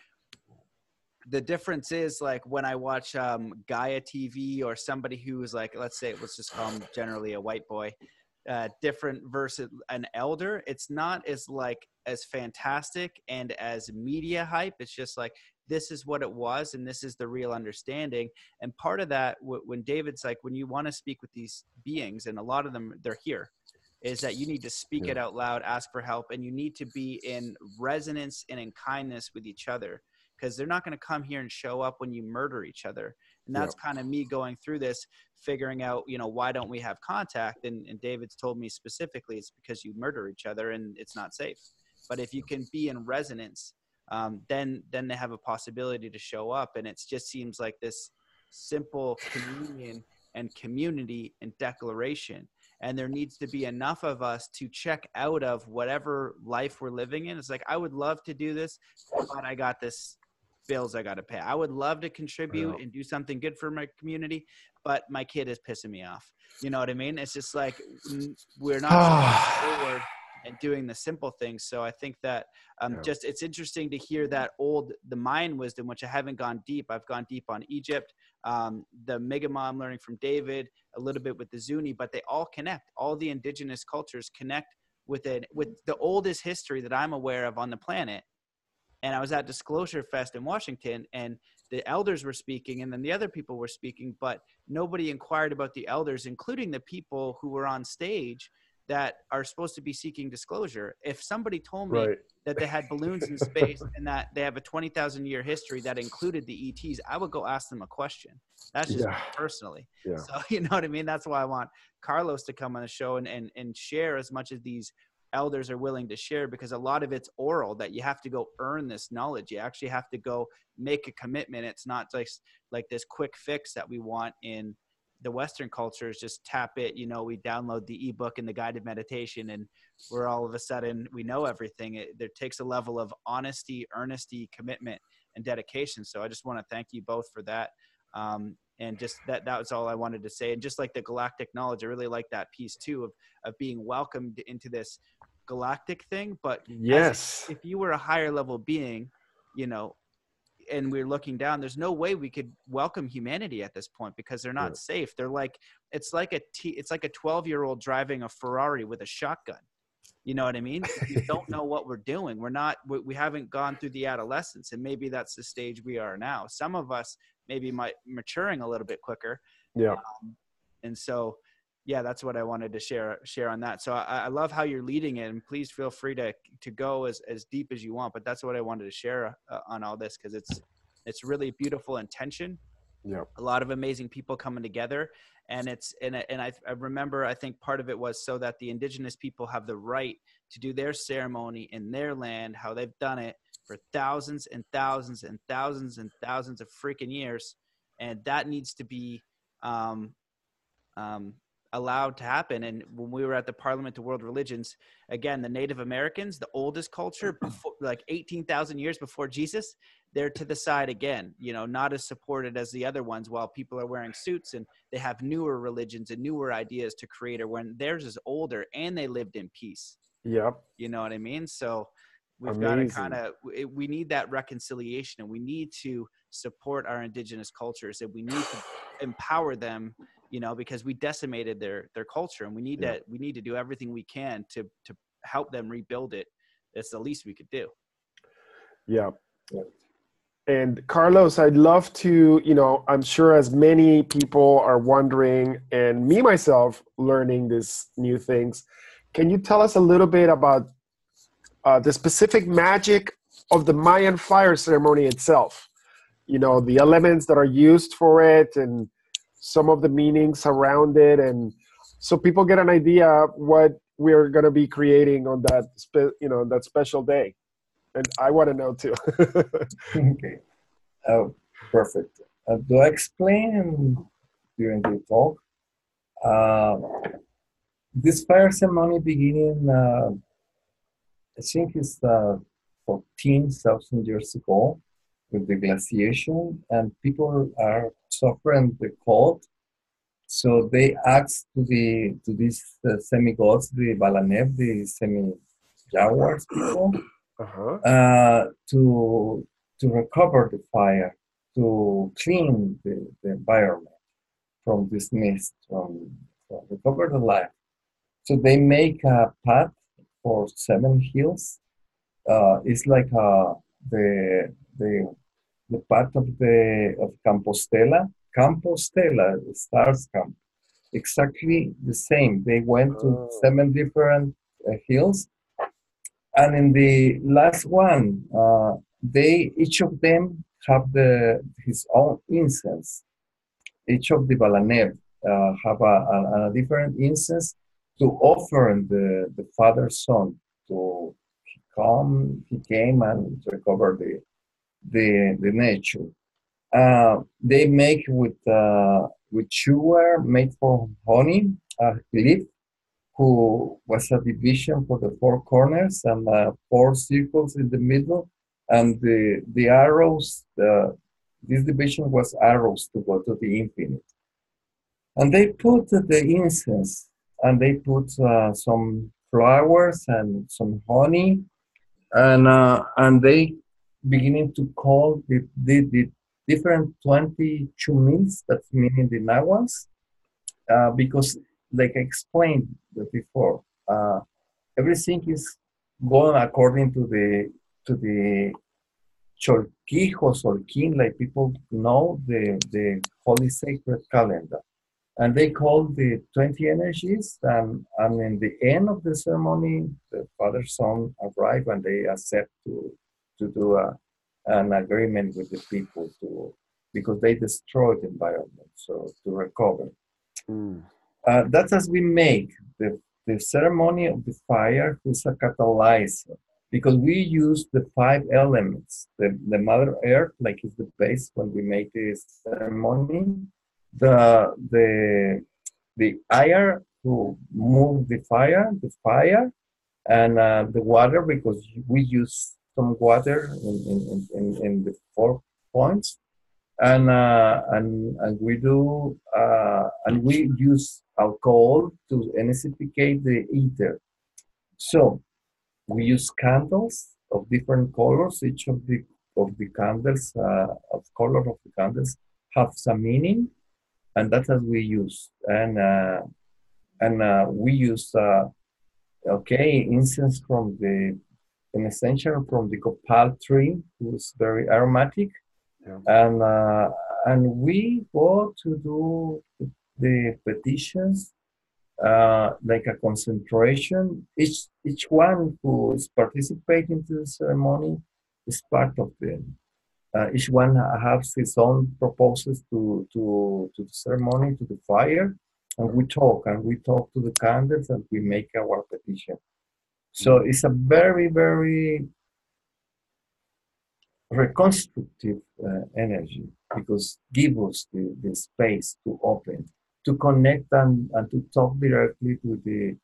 the difference is, like, when I watch Gaia TV or somebody who's like, let's just call him generally a white boy, different versus an elder, it's not as fantastic and as media hype. It's just like, this is what it was, and this is the real understanding. And part of that, when David's like, when you want to speak with these beings, and a lot of them, they're here, is that you need to speak it out loud, ask for help, and you need to be in resonance and in kindness with each other, because they're not going to come here and show up when you murder each other. And that's kind of me going through this, figuring out, why don't we have contact? And David's told me specifically, it's because you murder each other and it's not safe. But if you can be in resonance, then they have a possibility to show up. And it just seems like this simple communion and community and declaration. And there needs to be enough of us to check out of whatever life we're living in. It's like, I would love to do this, but I got this bills I got to pay. I would love to contribute and do something good for my community, but my kid is pissing me off. You know what I mean? It's just like, we're not stepping forward and doing the simple things. So I think that just, it's interesting to hear that the Mayan wisdom, which I haven't gone deep. I've gone deep on Egypt, the Mi'kmaq I'm learning from David, a little bit with the Zuni, but they all connect. All the indigenous cultures connect with the oldest history that I'm aware of on the planet. And I was at Disclosure Fest in Washington, and the elders were speaking, and then the other people were speaking, but nobody inquired about the elders, including the people who were on stage that are supposed to be seeking disclosure. If somebody told me that they had balloons in space and that they have a 20,000-year history that included the ETs, I would go ask them a question. That's just me personally. So, you know what I mean? That's why I want Carlos to come on the show and share as much as these elders are willing to share, because a lot of it's oral, that you have to go earn this knowledge. You actually have to go make a commitment. It's not just like this quick fix that we want in the Western cultures. Just tap it, we download the ebook and the guided meditation, and we're all of a sudden, we know everything. There takes a level of honesty, earnesty, commitment, and dedication. So I just want to thank you both for that. And just that was all I wanted to say. And just like the galactic knowledge, I really like that piece too, of being welcomed into this galactic thing. But if you were a higher level being, and we're looking down, there's no way we could welcome humanity at this point, because they're not safe. They're like, it's like a 12-year-old driving a Ferrari with a shotgun. You know what I mean? We don't know what we're doing. We haven't gone through the adolescence, and maybe that's the stage we are now. Some of us maybe maturing a little bit quicker. And so, that's what I wanted to share on that. So I love how you're leading it, and please feel free to go as deep as you want. But that's what I wanted to share on all this, because it's really beautiful intention. A lot of amazing people coming together. And I remember, I think part of it was so that the indigenous people have the right to do their ceremony in their land, how they've done it for thousands and thousands and thousands and thousands of freaking years. And that needs to be allowed to happen. And when we were at the Parliament of World Religions, again, the Native Americans, the oldest culture, before, like 18,000 years before Jesus, they're to the side again, not as supported as the other ones, while people are wearing suits and they have newer religions and newer ideas to create, or when theirs is older and they lived in peace. You know what I mean? So we've got to we need that reconciliation, and we need to support our indigenous cultures, and we need to empower them, because we decimated their culture, and we need to do everything we can to help them rebuild it. It's the least we could do. And Carlos, I'd love to, I'm sure as many people are wondering, and me myself learning these new things, can you tell us a little bit about the specific magic of the Mayan fire ceremony itself? The elements that are used for it, and some of the meanings around it, and so people get an idea what we're going to be creating on that, that special day. And I want to know too. Okay. Oh, perfect. Do I explain during the talk? This fire ceremony beginning, I think it's 14,000 years ago, with the glaciation, and people are suffering the cold. So they asked to these semi-gods, the Balanev, the semi-jaguars people, to recover the fire, to clean the environment from this mist, from recover the life. So they make a path for 7 hills. It's like the the the path of Compostela. Compostela stars camp. Exactly the same. They went to 7 different hills, and in the last one, they each of them have his own incense. Each of the Balanev have a different incense to offer the father son to he came and recover the nature. They make with sugar made from honey, a leaf who was a division for the 4 corners and 4 circles in the middle, and the arrows. This division was arrows to go to the infinite. And they put the incense and they put some flowers and some honey, and they beginning to call the different 20 chumis, that's meaning the nahuas, because like I explained before, everything is going according to the Cholquijo, Solquin, like people know the holy sacred calendar. And they call the 20 energies, and in the end of the ceremony, the father son arrive and they accept to do an agreement with the people because they destroyed the environment, so to recover. That's as we make the ceremony of the fire, who's a catalyzer, because we use the 5 elements. The Mother Earth, like, is the base when we make this ceremony. The air to move the fire, and the water, because we use some water in the 4 points, and we use alcohol to energificate the ether. So we use candles of different colors. Each of the candles, of color of the candles, have some meaning, and that's what we use. And we use incense from an essential from the copal tree, who's very aromatic. Yeah. And we go to do the petitions, like a concentration. Each one who is participating to the ceremony is part of them. Each one has his own proposals to the ceremony, to the fire, and we talk to the candles, and we make our petition. So it's a very, very reconstructive energy, because give us the space to open, to connect, and to talk directly with the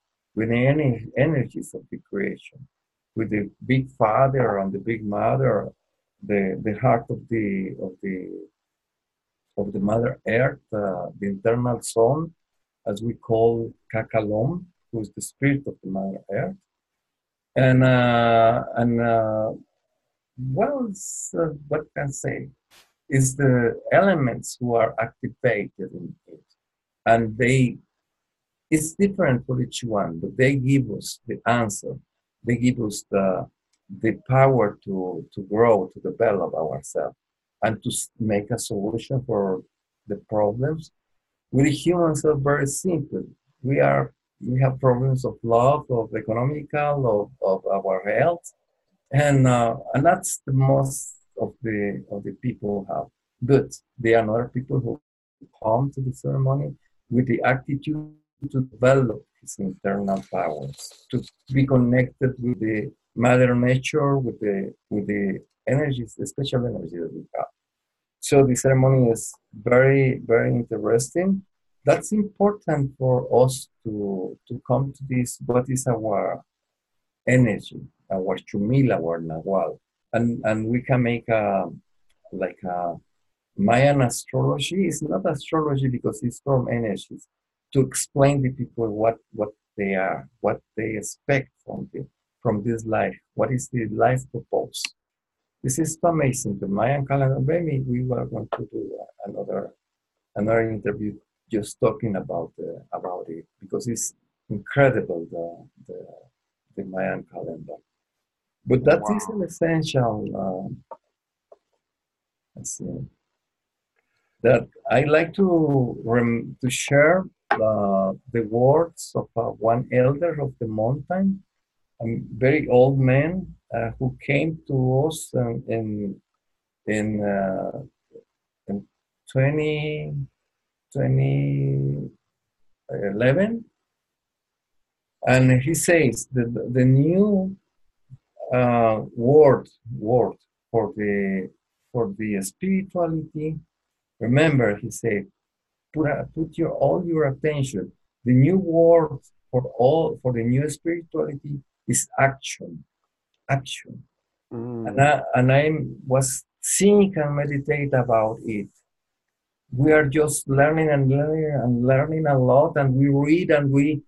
energies of the creation, with the big father and the big mother, the heart of the Mother Earth, the internal son, as we call Kakalom, who is the spirit of the Mother Earth, and what can I say is the elements who are activated in it, and it's different for each one, but they give us the answer. They give us the power to grow, to develop ourselves, and to make a solution for the problems. We humans are very simple. We have problems of love, of economical, of our health, and that's the most of the people have. But there are other people who come to the ceremony with the attitude to develop his internal powers, to be connected with the Mother Nature, with the energies, the special energy that we have. So the ceremony is very, very interesting. That's important for us to come to this. What is our energy, our chumila, our nahual, and we can make a Mayan astrology. Is not astrology because it's from energies, to explain to people what they are, what they expect from this life, what is the life purpose. This is amazing. The Mayan calendar. Maybe we were going to do another interview just talking about it, because incredible, the Mayan calendar. But that is an Wow. essential, let's see, that I like to share the words of one elder of the mountain, a very old man who came to us in, in 20, 2011, and he says the new word for the spirituality. Remember, he said, put all your attention. The new word for the new spirituality is action. Action. Mm. And I was think and meditate about it. We are just learning and learning and learning a lot, and we read and we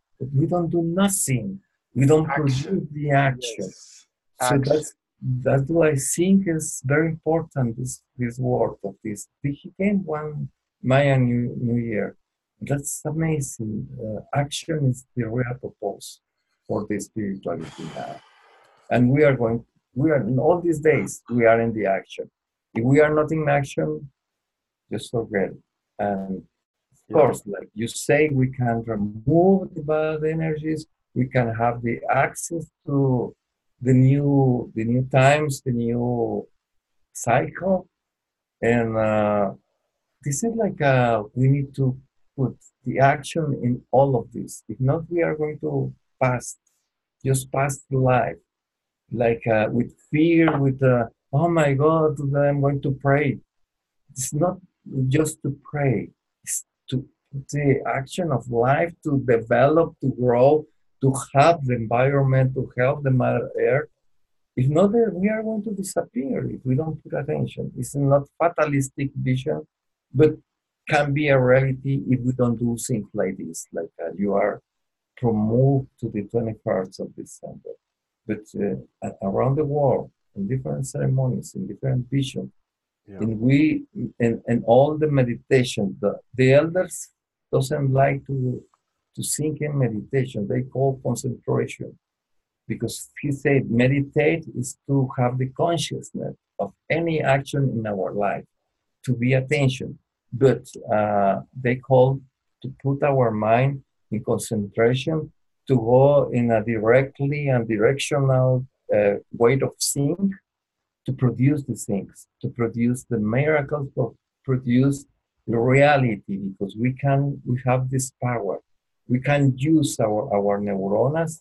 don't do nothing. We don't Action. produce the action. Yes. So Action. that's what I think is very important. This word of this. He came one Mayan New Year. That's amazing. Action is the real purpose for the spirituality now, and we are in all these days. We are in the action. If we are not in action, just forget it. And of Yeah. course, like you say, we can remove the bad energies. We can have the access to the new times, the new cycle, and this is like we need to put the action in all of this. If not, we are going to pass, just pass the life, like with fear, with oh my God, today I'm going to pray. It's not just to pray, it's to put the action of life to develop, to grow, to have the environment, to help the Mother Earth. If not, we are going to disappear if we don't put attention. It's not fatalistic vision, but can be a reality if we don't do things like this, like you are promoted to the 21st of December. But around the world, in different ceremonies, in different visions, Yeah. and all the meditation, the elders doesn't like to think in meditation. They call concentration because he said meditate is to have the consciousness of any action in our life, to be attention. But they call to put our mind in concentration, to go in a directly and directional way of seeing, to produce the things, to produce the miracles, to produce the reality, because we have this power. We can use our neuronas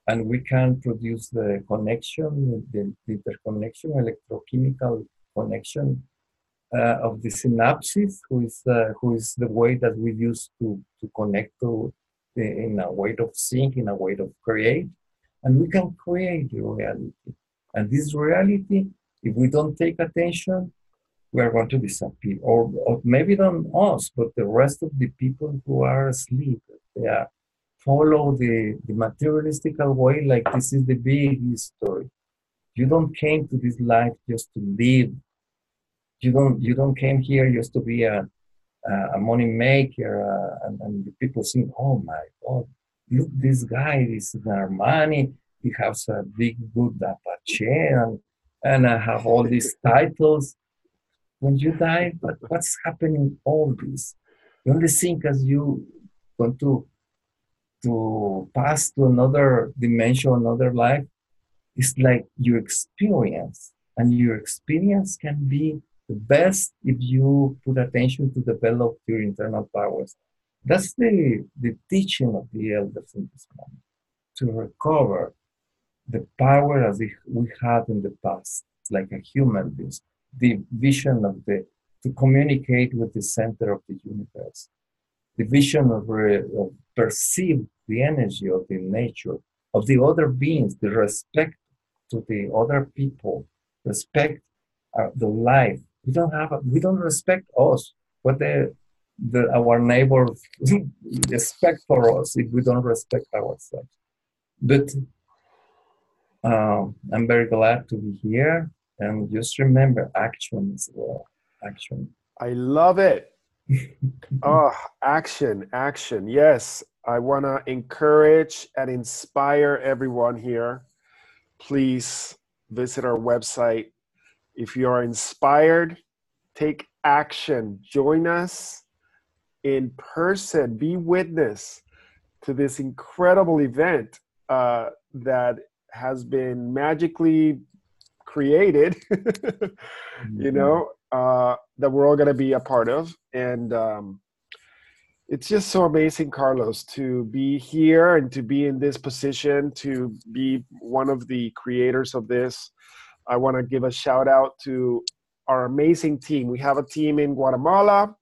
and we can produce the connection, the interconnection, electrochemical connection of the synapses, who is the way that we use to connect to in a way of think, in a way of create, and we can create the reality. And this reality, if we don't take attention, we are going to disappear. Or maybe not us, but the rest of the people who are asleep. They are follow the materialistic way, like this is the big history. You don't came to this life just to live. You don't came here just to be a money maker, and the people think, oh my God, look this guy, this is Armani, he has a big good Apache, and I have all these titles. When you die, but what's happening all this? The only thing as you want to pass to another dimension, another life, is like your experience. And your experience can be the best if you put attention to develop your internal powers. That's the teaching of the elders in this moment, to recover the power as we had in the past, like a human being, the vision to communicate with the center of the universe, the vision of perceive the energy of the nature, of the other beings, the respect to the other people, respect the life. We don't respect us, what our neighbors respect for us if we don't respect ourselves. But I'm very glad to be here, and just remember action as well. Action. I love it. Oh, action, action. Yes. I want to encourage and inspire everyone here. Please visit our website. If you are inspired, take action. Join us in person. Be witness to this incredible event that has been magically created, that we're all going to be a part of. And it's just so amazing, Carlos, to be here and to be in this position, to be one of the creators of this. I want to give a shout out to our amazing team. We have a team in Guatemala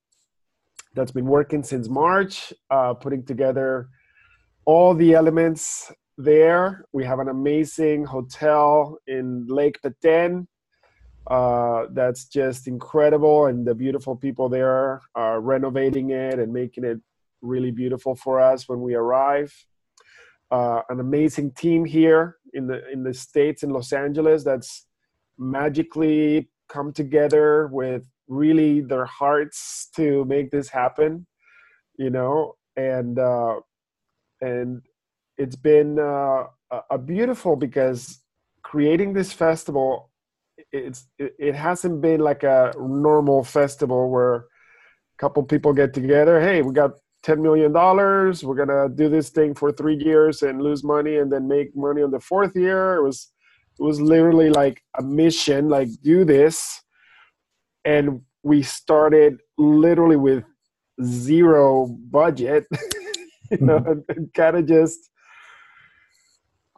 that's been working since March, putting together all the elements there. We have an amazing hotel in Lake Petén that's just incredible, and the beautiful people there are renovating it and making it really beautiful for us when we arrive. An amazing team here in the States, in Los Angeles, that's magically come together with really their hearts to make this happen, and it's been a beautiful, because creating this festival, it hasn't been like a normal festival where a couple people get together. Hey, we got $10 million. We're going to do this thing for 3 years and lose money and then make money on the 4th year. It was literally like a mission, like, do this. And we started literally with zero budget, and kind of just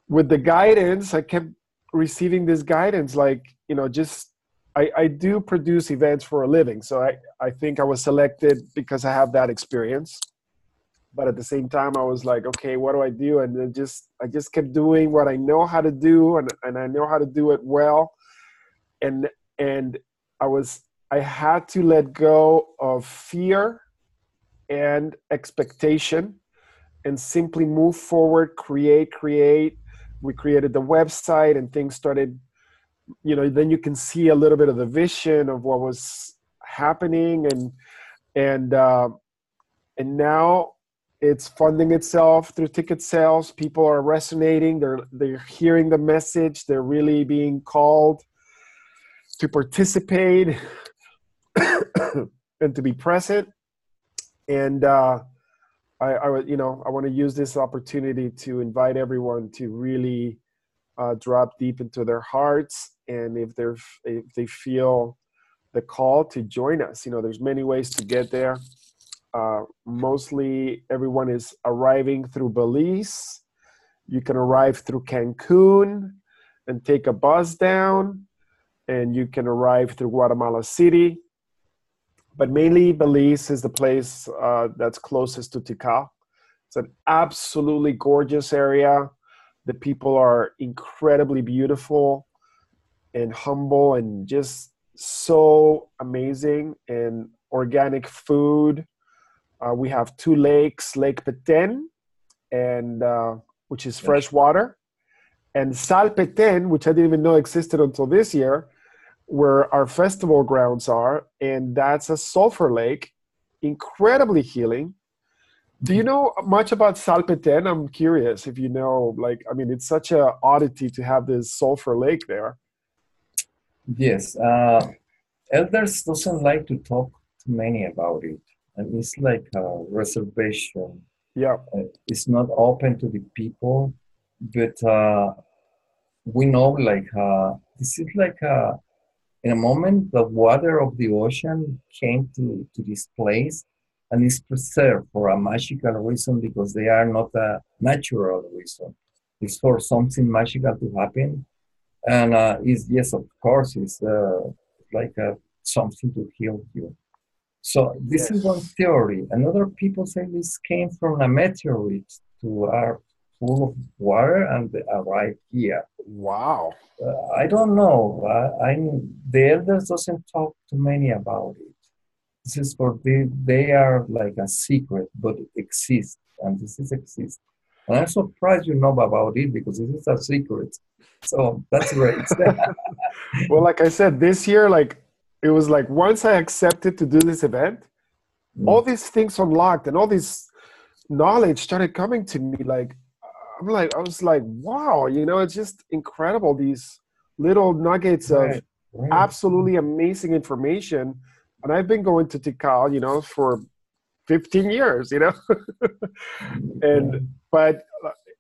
with the guidance. I kept receiving this guidance, like, I do produce events for a living. So I think I was selected because I have that experience. But at the same time, I was like, okay, what do I do? And then I just kept doing what I know how to do, and I know how to do it well. And I had to let go of fear and expectation and simply move forward, create. We created the website, and things started, then you can see a little bit of the vision of what was happening, and now it's funding itself through ticket sales. People are resonating. They're hearing the message. They're really being called to participate and to be present. And I want to use this opportunity to invite everyone to really drop deep into their hearts, and if they feel the call, to join us. There's many ways to get there. Mostly everyone is arriving through Belize. You can arrive through Cancun and take a bus down, and you can arrive through Guatemala City. But mainly Belize is the place that's closest to Tikal. It's an absolutely gorgeous area. The people are incredibly beautiful and humble and just so amazing, and organic food. We have 2 lakes, Lake Petén, and which is fresh water, and Sal Petén, which I didn't even know existed until this year, where our festival grounds are, and that's a sulfur lake, incredibly healing. Do you know much about Sal Petén? I'm curious if you know, it's such an oddity to have this sulfur lake there. Yes, elders doesn't like to talk to many about it, and it's like a reservation. Yeah, it's not open to the people, but we know, this is in a moment, the water of the ocean came to this place, and is preserved for a magical reason, because they are not a natural reason. It's for something magical to happen. And yes, of course, it's something to heal you. So this is one theory. Another people say this came from a meteorite to our full of water and they arrived here. Wow. I don't know. The elders doesn't talk to many about it. This is they are like a secret, but it exists, and this is exists. And I'm surprised you know about it, because this is a secret. So that's great. Well, like I said, this year, it was once I accepted to do this event, all these things unlocked, and all these knowledge started coming to me. Like, I was like, wow, it's just incredible. These little nuggets of Right, right. absolutely amazing information. And I've been going to Tikal, for 15 years, and Okay. but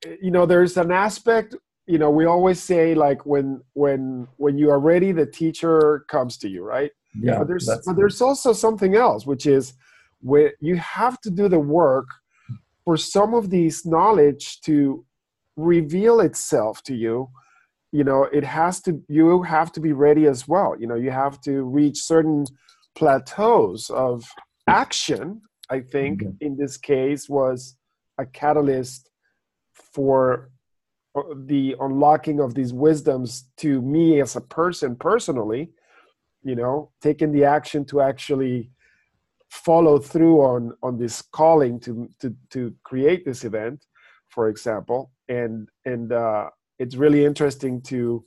there's an aspect, we always say, like, when you are ready, the teacher comes to you, right? Yeah, but there's that's but good. there's also something else, which is where you have to do the work for some of these knowledge to reveal itself to you. You have to be ready as well. You have to reach certain plateaus of action. I think Yeah. in this case was a catalyst for the unlocking of these wisdoms to me as a person personally, taking the action to actually follow through on this calling to create this event, for example. And it's really interesting to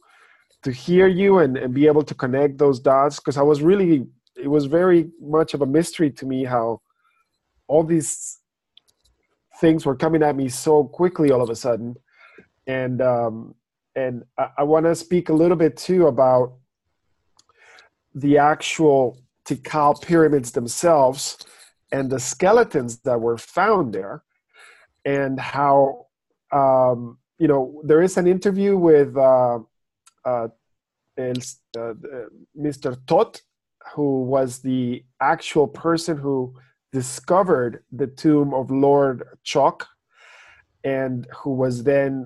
hear you and be able to connect those dots, because it was very much of a mystery to me how all these things were coming at me so quickly all of a sudden. And um, and I want to speak a little bit too about the actual Tikal pyramids themselves and the skeletons that were found there, and how there is an interview with uh, Mr. Tot, who was the actual person who discovered the tomb of Lord Chalk, and who was then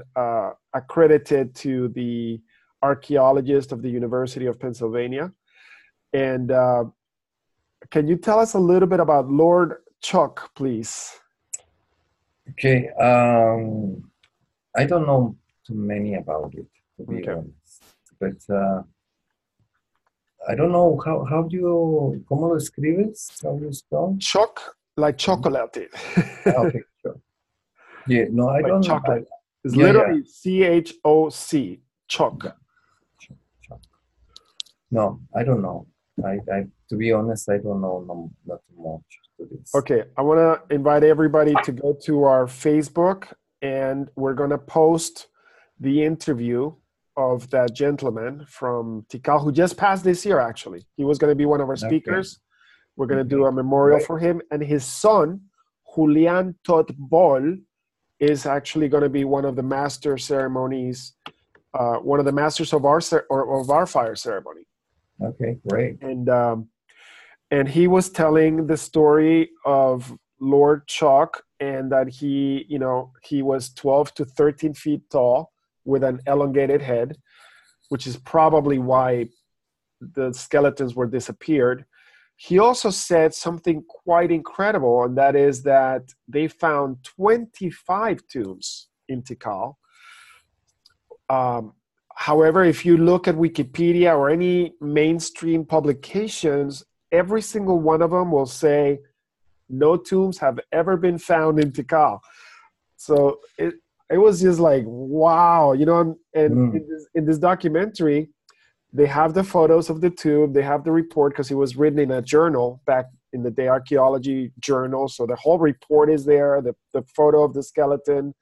accredited to the archaeologist of the University of Pennsylvania. And can you tell us a little bit about Lord Chalk, please? Okay. I don't know too many about it, to be Okay. honest. But I don't know how do you, ¿cómo lo escribes? How do you spell? Chalk, like chocolate. Okay, sure. Yeah, no, I Like don't. chocolate. It's Yeah, yeah. literally CHOC, chalk. Yeah, sure. No, I don't know. To be honest, I don't know not much to this. Okay, I want to invite everybody to go to our Facebook, and we're going to post the interview of that gentleman from Tikal who just passed this year, actually. He was going to be one of our Okay, speakers. We're going to do okay, a memorial great. for him. And his son, Julian Tot Bol, is actually going to be one of the master ceremonies, one of the masters of our fire ceremony. Okay, great. And he was telling the story of Lord Chalk, and that he was 12 to 13 feet tall with an elongated head, which is probably why the skeletons were disappeared. He also said something quite incredible, and that is that they found 25 tombs in Tikal. However, if you look at Wikipedia or any mainstream publications, every single one of them will say no tombs have ever been found in Tikal. So it was just like, wow, and in this documentary, they have the photos of the tomb, they have the report, because it was written in a journal back in the day, archaeology journal. So the whole report is there, the photo of the skeleton,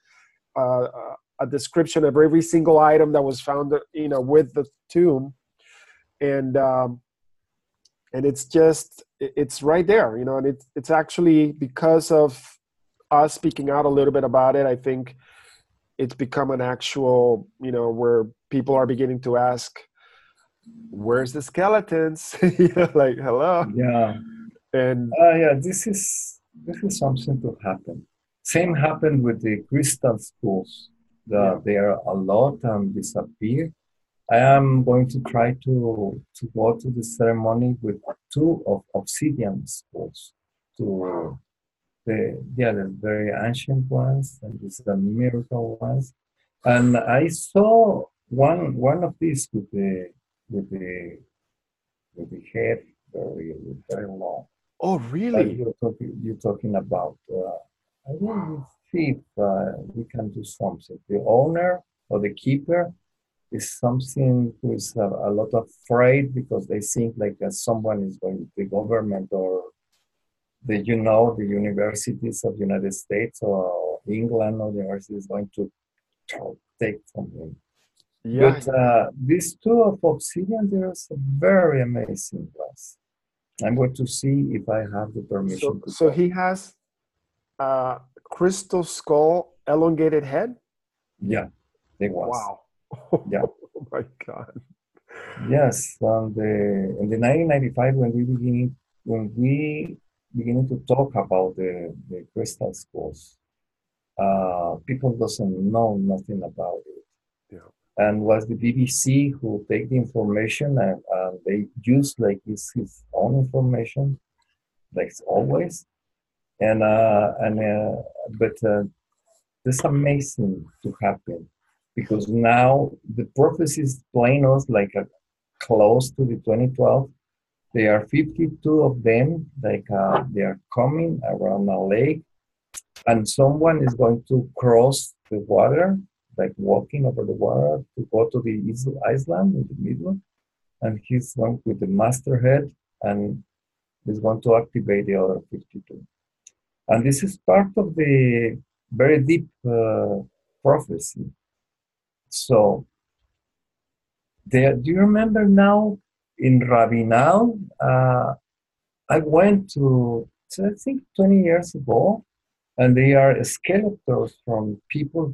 a description of every single item that was found, with the tomb. And it's right there, and it's actually because of us speaking out a little bit about it. I think it's become an actual, where people are beginning to ask, where's the skeletons? Like, hello. Yeah. And Yeah, this is something to happen. Same happened with the crystal schools. There are a lot disappear. I am going to try to go to the ceremony with two of obsidian schools. The very ancient ones, and these the miracle ones. And I saw one of these with the with the head very long. oh, really? You're talking about. I will see if we can do something. The owner or the keeper is something who is a lot afraid because they think like someone is going, the government the the universities of the United States or England or the university is going to take from him. Yeah. But these two of obsidian, there's a very amazing glass. I'm going to see if I have the permission. So he has a crystal skull, elongated head. Yeah, it was. Wow. Yeah. Oh my God. Yes, in the 1995 when we beginning to talk about the crystal skulls, people doesn't know nothing about it. Yeah. And was the BBC who take the information and they use like his own information, like always. But it's amazing to happen because now the prophecies explain us like close to the 2012. There are 52 of them, like they are coming around a lake, and someone is going to cross the water, like walking over the water to go to the island in the middle, and he's going with the master head, and he's going to activate the other 52. And this is part of the very deep prophecy. So, do you remember now in Rabinal? I went to, I think 20 years ago, and they are skeletons from people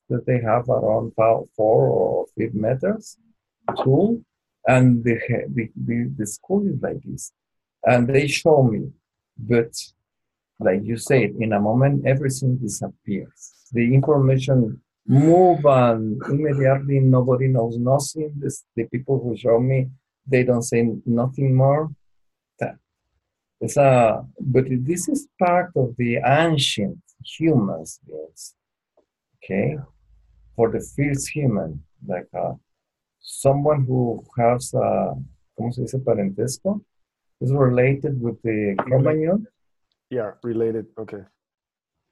that they have around 4 or 5 meters tall, and the school is like this. And they show me, but like you said, in a moment, everything disappears. The information move and immediately nobody knows nothing. The people who show me, they don't say nothing more. But this is part of the ancient humans, yes. Okay? For the first human, like someone who has, ¿cómo se dice parentesco? Is related with the Cro-Magnon. Yeah, related. Okay.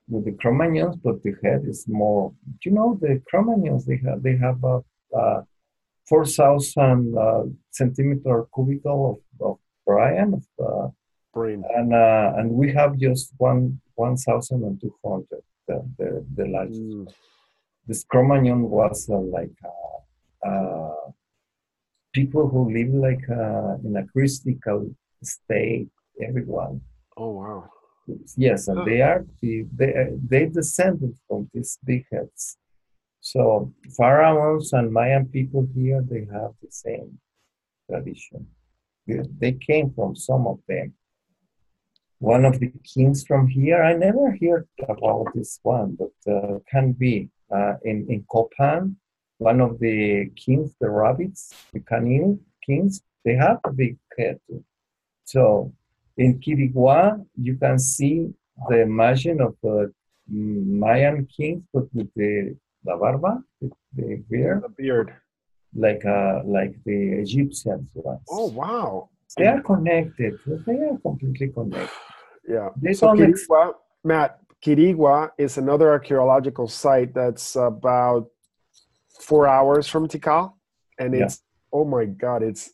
With the Cro-Magnons, but the head is more. The Cro-Magnons they have a 4,000 centimeter cubical of brain brain, and we have just 1,200. The largest. This Cro-Magnon was like people who live like in a critical state. Everyone. Oh wow. Yes, and they descended from these big heads. So pharaohs and Mayan people here, they have the same tradition. They came from some of them. One of the kings from here, I never heard about this one, but can be in Copan, one of the kings, the rabbits, the canine kings, they have a big head too. So in Quiriguá, you can see the imagine of the Mayan kings, but with the barba, the beard. The beard. Like the Egyptians ones. Oh, wow. They are connected. They are completely connected. Yeah. They so Quiriguá, Matt, Quiriguá is another archaeological site that's about 4 hours from Tikal. And it's, oh my God, it's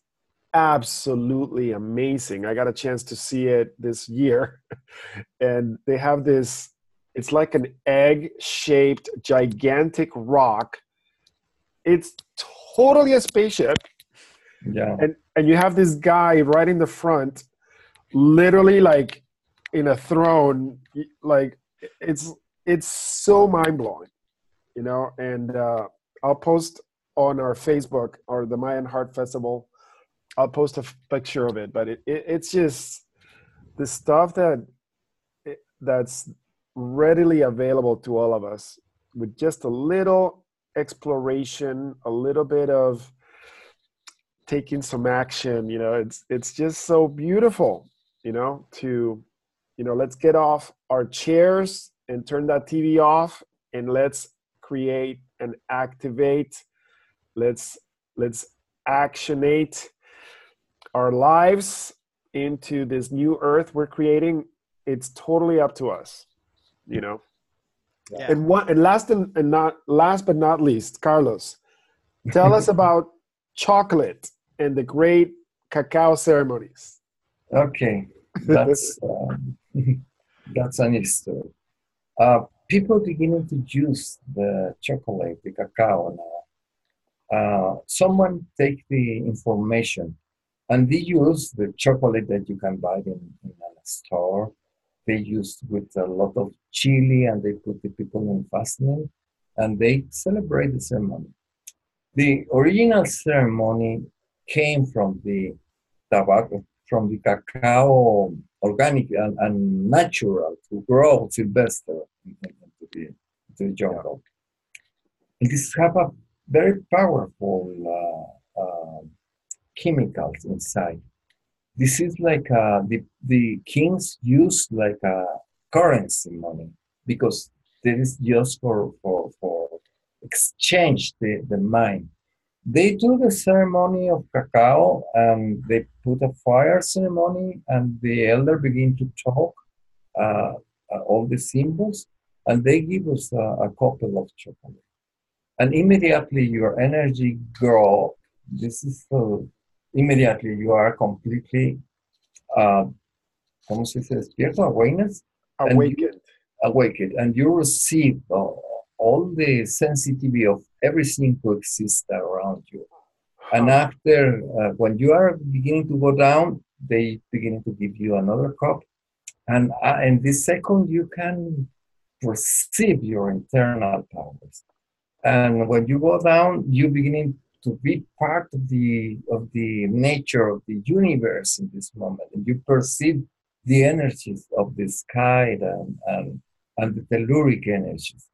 absolutely amazing. I got a chance to see it this year. And they have this, it's like an egg-shaped gigantic rock. It's totally a spaceship. Yeah. And you have this guy right in the front, literally like in a throne. Like it's so mind-blowing, you know. And I'll post on our Facebook or the Mayan Heart Festival, I'll post a picture of it. But it's just the stuff that's readily available to all of us with just a little exploration, a little bit of taking some action. You know, it's just so beautiful, you know, to, you know, let's get off our chairs and turn that TV off and let's create and activate. Let's actionate our lives into this new earth we're creating. It's totally up to us, you know. Yeah. And last but not least, Carlos, tell us about chocolate and the great cacao ceremonies. Okay, that's That's an history. People beginning to use the chocolate, the cacao now. Someone take the information and they use the chocolate that you can buy in a store. They use with a lot of chili and they put the people in fasting and they celebrate the ceremony. The original ceremony came from the tobacco, from the cacao, organic and natural to grow Sylvester into the jungle. And this have a very powerful chemicals inside. This is like the kings use like a currency money because there is just for exchange the mind. They do the ceremony of cacao and they put a fire ceremony and the elder begin to talk all the symbols and they give us a couple of chocolate. And immediately your energy grow. This is immediately you are completely, ¿cómo se dice? Despierto, awareness? Awakened. Awakened. And you receive all the sensitivity of everything to exist around you. And after, when you are beginning to go down, they begin to give you another cup. And in this second, you can perceive your internal powers. And when you go down, you beginning to be part of the nature of the universe in this moment, and you perceive the energies of the sky and the telluric energies.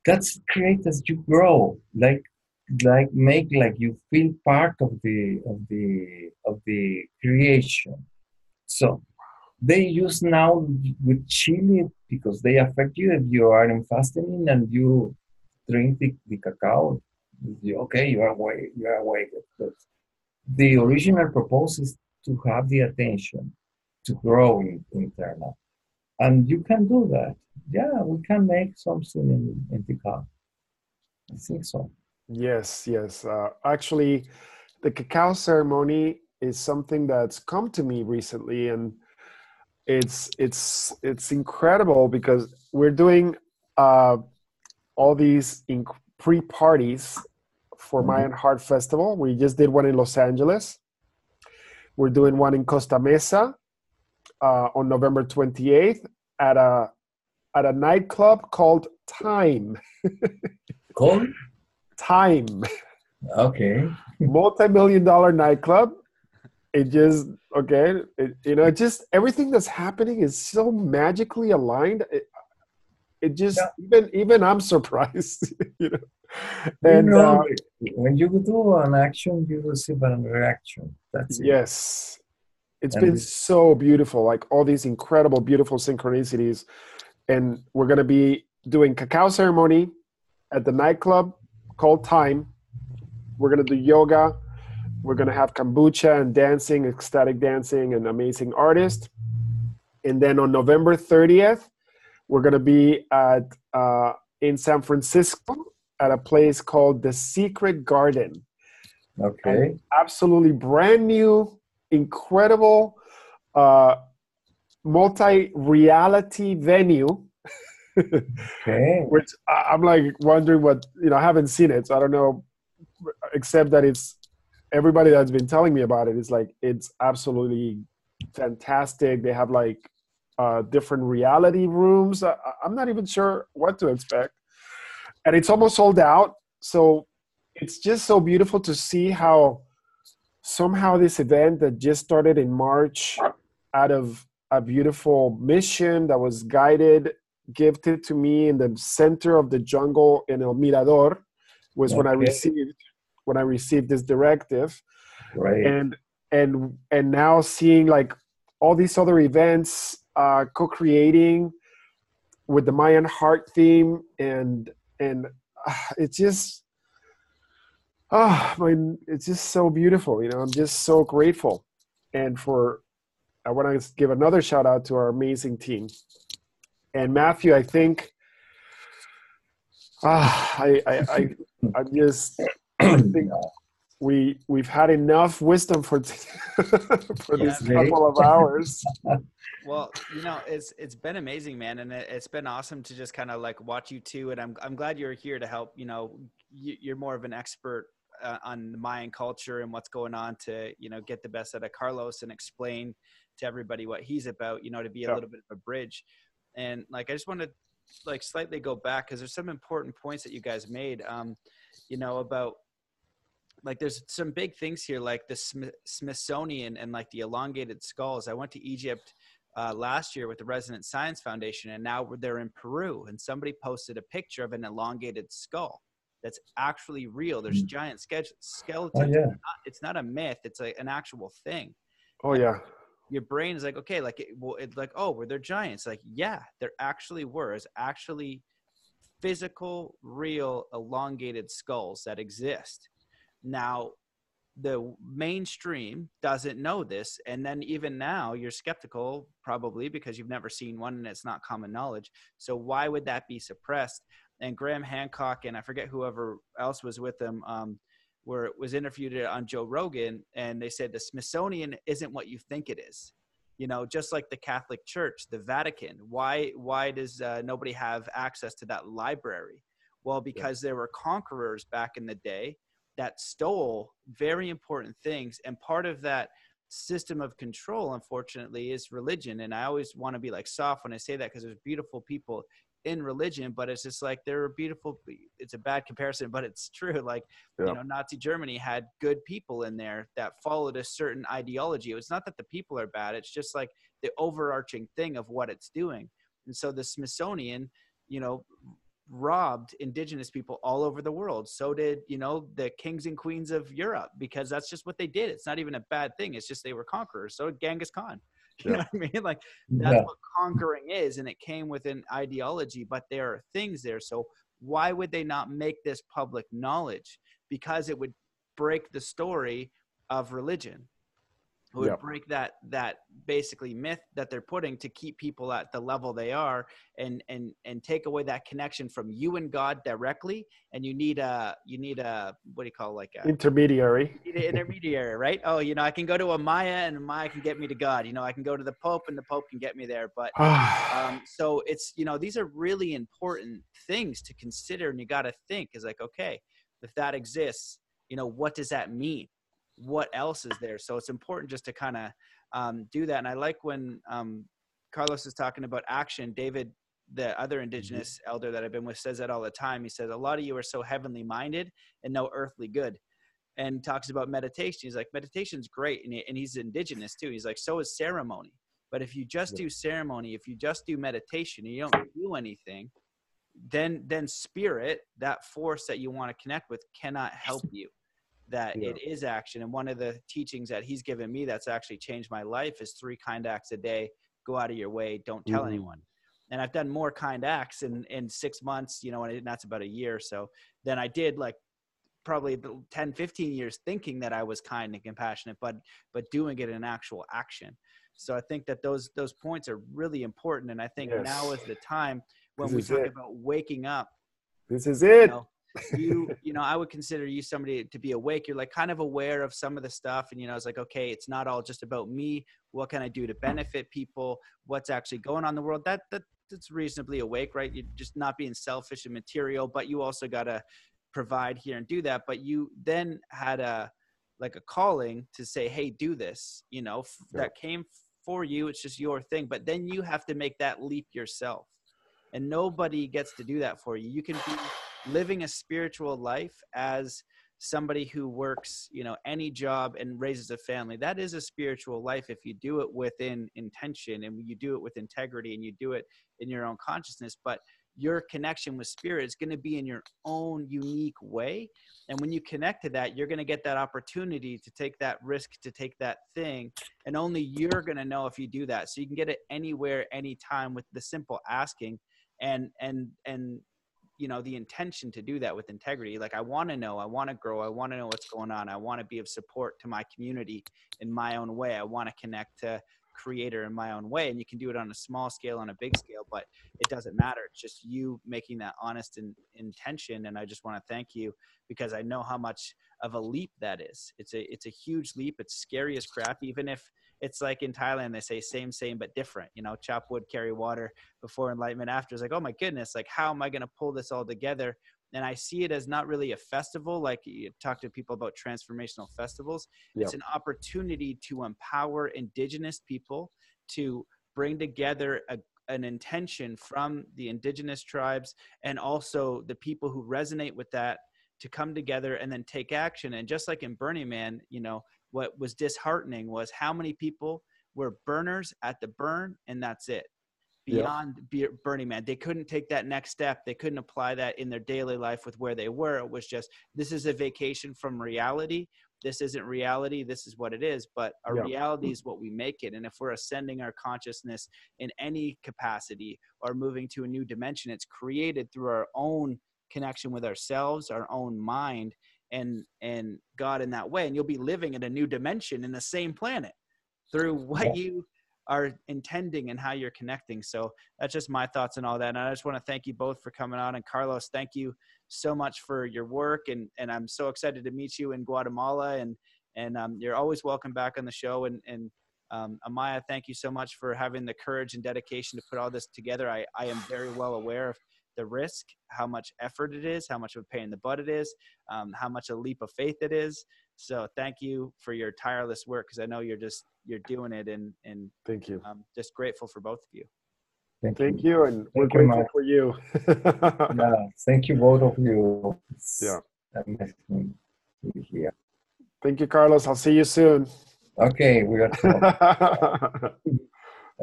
That's great as you grow, like make like you feel part of the creation. So they use now with chili because they affect you if you are in fasting and you drink the cacao. Okay, you are awake. But the original purpose is to have the attention, to grow internal. And you can do that. Yeah, we can make something in Tikal. I think so. Yes. Actually, the cacao ceremony is something that's come to me recently, and it's incredible because we're doing all these pre-parties for Mayan Heart Festival. We just did one in Los Angeles. We're doing one in Costa Mesa on November 28th at a nightclub called Time. Called? Time. Okay. Multi-million-dollar nightclub. It just, okay, just everything that's happening is so magically aligned. It just, even I'm surprised, And when you do an action, you receive a reaction. That's it. Yes. It's been so beautiful, like all these incredible, beautiful synchronicities. And we're going to be doing cacao ceremony at the nightclub called Time. We're going to do yoga. We're going to have kombucha and dancing, ecstatic dancing, and amazing artists. And then on November 30th, we're going to be in San Francisco at a place called The Secret Garden. Okay. An absolutely brand new, incredible, multi-reality venue. Okay. Which I'm like wondering what, I haven't seen it, so I don't know, except that it's everybody that's been telling me about it is like, it's absolutely fantastic. They have like different reality rooms. I'm not even sure what to expect. And it's almost sold out. So it's just so beautiful to see how somehow this event that just started in March out of a beautiful mission that was gifted to me in the center of the jungle in El Mirador was when I received this directive. Right. And now seeing like all these other events co-creating with the Mayan heart theme and it's just it's just so beautiful. I'm just so grateful. And I want to give another shout out to our amazing team. And Matthew, I think I think we've had enough wisdom for for Yeah, these man. couple of hours. Well, it's been amazing, man, and it's been awesome to just kind of like watch you two. And I'm glad you're here to help. You're more of an expert on the Mayan culture and what's going on to get the best out of Carlos and explain to everybody what he's about. To be a little bit of a bridge. And like I just want to like slightly go back because there's some important points that you guys made. About like there's some big things here like the Smithsonian and like the elongated skulls. I went to Egypt last year with the Resonant Science Foundation, and now they're in Peru, and somebody posted a picture of an elongated skull that's actually real. There's giant skeletons. Oh, yeah. It's not a myth. It's like an actual thing. Oh, and yeah. your brain is like, okay, like it's like, oh, were there giants? Like, yeah, there actually were. It's actually physical, real, elongated skulls that exist. Now, the mainstream doesn't know this, and then even now you're skeptical probably because you've never seen one and it's not common knowledge. So why would that be suppressed? And Graham Hancock and I forget whoever else was with them was interviewed on Joe Rogan, and they said the Smithsonian isn't what you think it is. Just like the Catholic Church, the Vatican. Why does nobody have access to that library? Well, because there were conquerors back in the day that stole very important things. And part of that system of control, unfortunately, is religion. And I always want to be like soft when I say that because there's beautiful people in religion, but it's just like there are beautiful, it's a bad comparison, but it's true. Like, Nazi Germany had good people in there that followed a certain ideology. It's not that the people are bad. It's just like the overarching thing of what it's doing. And so the Smithsonian, robbed indigenous people all over the world. So did, the kings and queens of Europe, because that's just what they did. It's not even a bad thing. It's just they were conquerors. So did Genghis Khan. You know what I mean? Like that's what conquering is. And it came with an ideology, but there are things there. So why would they not make this public knowledge? Because it would break the story of religion. It would break that basically myth that they're putting to keep people at the level they are, and take away that connection from you and God directly. And you need a what do you call like a intermediary? You need an intermediary, right? Oh, I can go to Amaya and Amaya can get me to God. I can go to the Pope and the Pope can get me there. But so it's these are really important things to consider, and you got to think is like, okay, if that exists, what does that mean? What else is there? So it's important just to kind of do that. And I like when Carlos is talking about action. David, the other indigenous elder that I've been with, says that all the time. He says, a lot of you are so heavenly minded and no earthly good. And talks about meditation. He's like, meditation's great. And he's indigenous too. He's like, so is ceremony. But if you just do ceremony, if you just do meditation and you don't do anything, then spirit, that force that you want to connect with, cannot help you. That it is action. And one of the teachings that he's given me that's actually changed my life is 3 kind acts a day. Go out of your way. Don't tell anyone. And I've done more kind acts in 6 months, and that's about a year or so, than I did like probably 10, 15 years thinking that I was kind and compassionate, but doing it in actual action. So I think that those points are really important. And I think now is the time when we talk about waking up. This is it. I would consider you somebody to be awake. You're like kind of aware of some of the stuff. And, it's like, okay, it's not all just about me. What can I do to benefit people? What's actually going on in the world? That's reasonably awake, right? You're just not being selfish and material, but you also got to provide here and do that. But you then had a calling to say, hey, do this, that came for you. It's just your thing. But then you have to make that leap yourself. And nobody gets to do that for you. You can be living a spiritual life as somebody who works, any job and raises a family. That is a spiritual life if you do it within intention and you do it with integrity and you do it in your own consciousness. But your connection with spirit is going to be in your own unique way. And when you connect to that, you're going to get that opportunity to take that risk, to take that thing. And only you're going to know if you do that. So you can get it anywhere, anytime with the simple asking and the intention to do that with integrity. Like, I want to know, I want to grow, I want to know what's going on. I want to be of support to my community in my own way. I want to connect to creator in my own way. And you can do it on a small scale, on a big scale, but it doesn't matter. It's just you making that honest intention. And I just want to thank you, because I know how much of a leap that is. It's a huge leap. It's scary as crap. Even if it's like in Thailand, they say same, but different, you know, chop wood, carry water, before enlightenment, after. It's like, oh my goodness, like, how am I going to pull this all together? And I see it as not really a festival. Like you talk to people about transformational festivals. Yep. It's an opportunity to empower indigenous people to bring together an intention from the indigenous tribes, and also the people who resonate with that, to come together and then take action. And just like in Burning Man, you know, what was disheartening was how many people were burners at the burn, and that's it. Beyond Burning Man, they couldn't take that next step. They couldn't apply that in their daily life with where they were. It was just, this is a vacation from reality. This isn't reality. This is what it is. But our reality is what we make it. And if we're ascending our consciousness in any capacity or moving to a new dimension, it's created through our own connection with ourselves, our own mind, and God in that way. And you'll be living in a new dimension in the same planet through what you are intending and how you're connecting. So that's just my thoughts and all that. And I just want to thank you both for coming on. And Carlos, thank you so much for your work. And I'm so excited to meet you in Guatemala. And you're always welcome back on the show. And Amaya, thank you so much for having the courage and dedication to put all this together. I am very well aware of the risk, how much effort it is, how much of a pain in the butt it is, how much a leap of faith it is. So thank you for your tireless work, because I know you're doing it, and thank you. I'm just grateful for both of you. Thank you, and we're grateful for you. Thank you, both of you. It's amazing to be here. Thank you, Carlos. I'll see you soon. Okay, we are talking.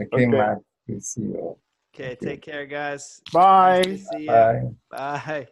Okay, Matt. We'll see you. Okay, take care, guys. Bye. Nice to see you. Bye. Bye.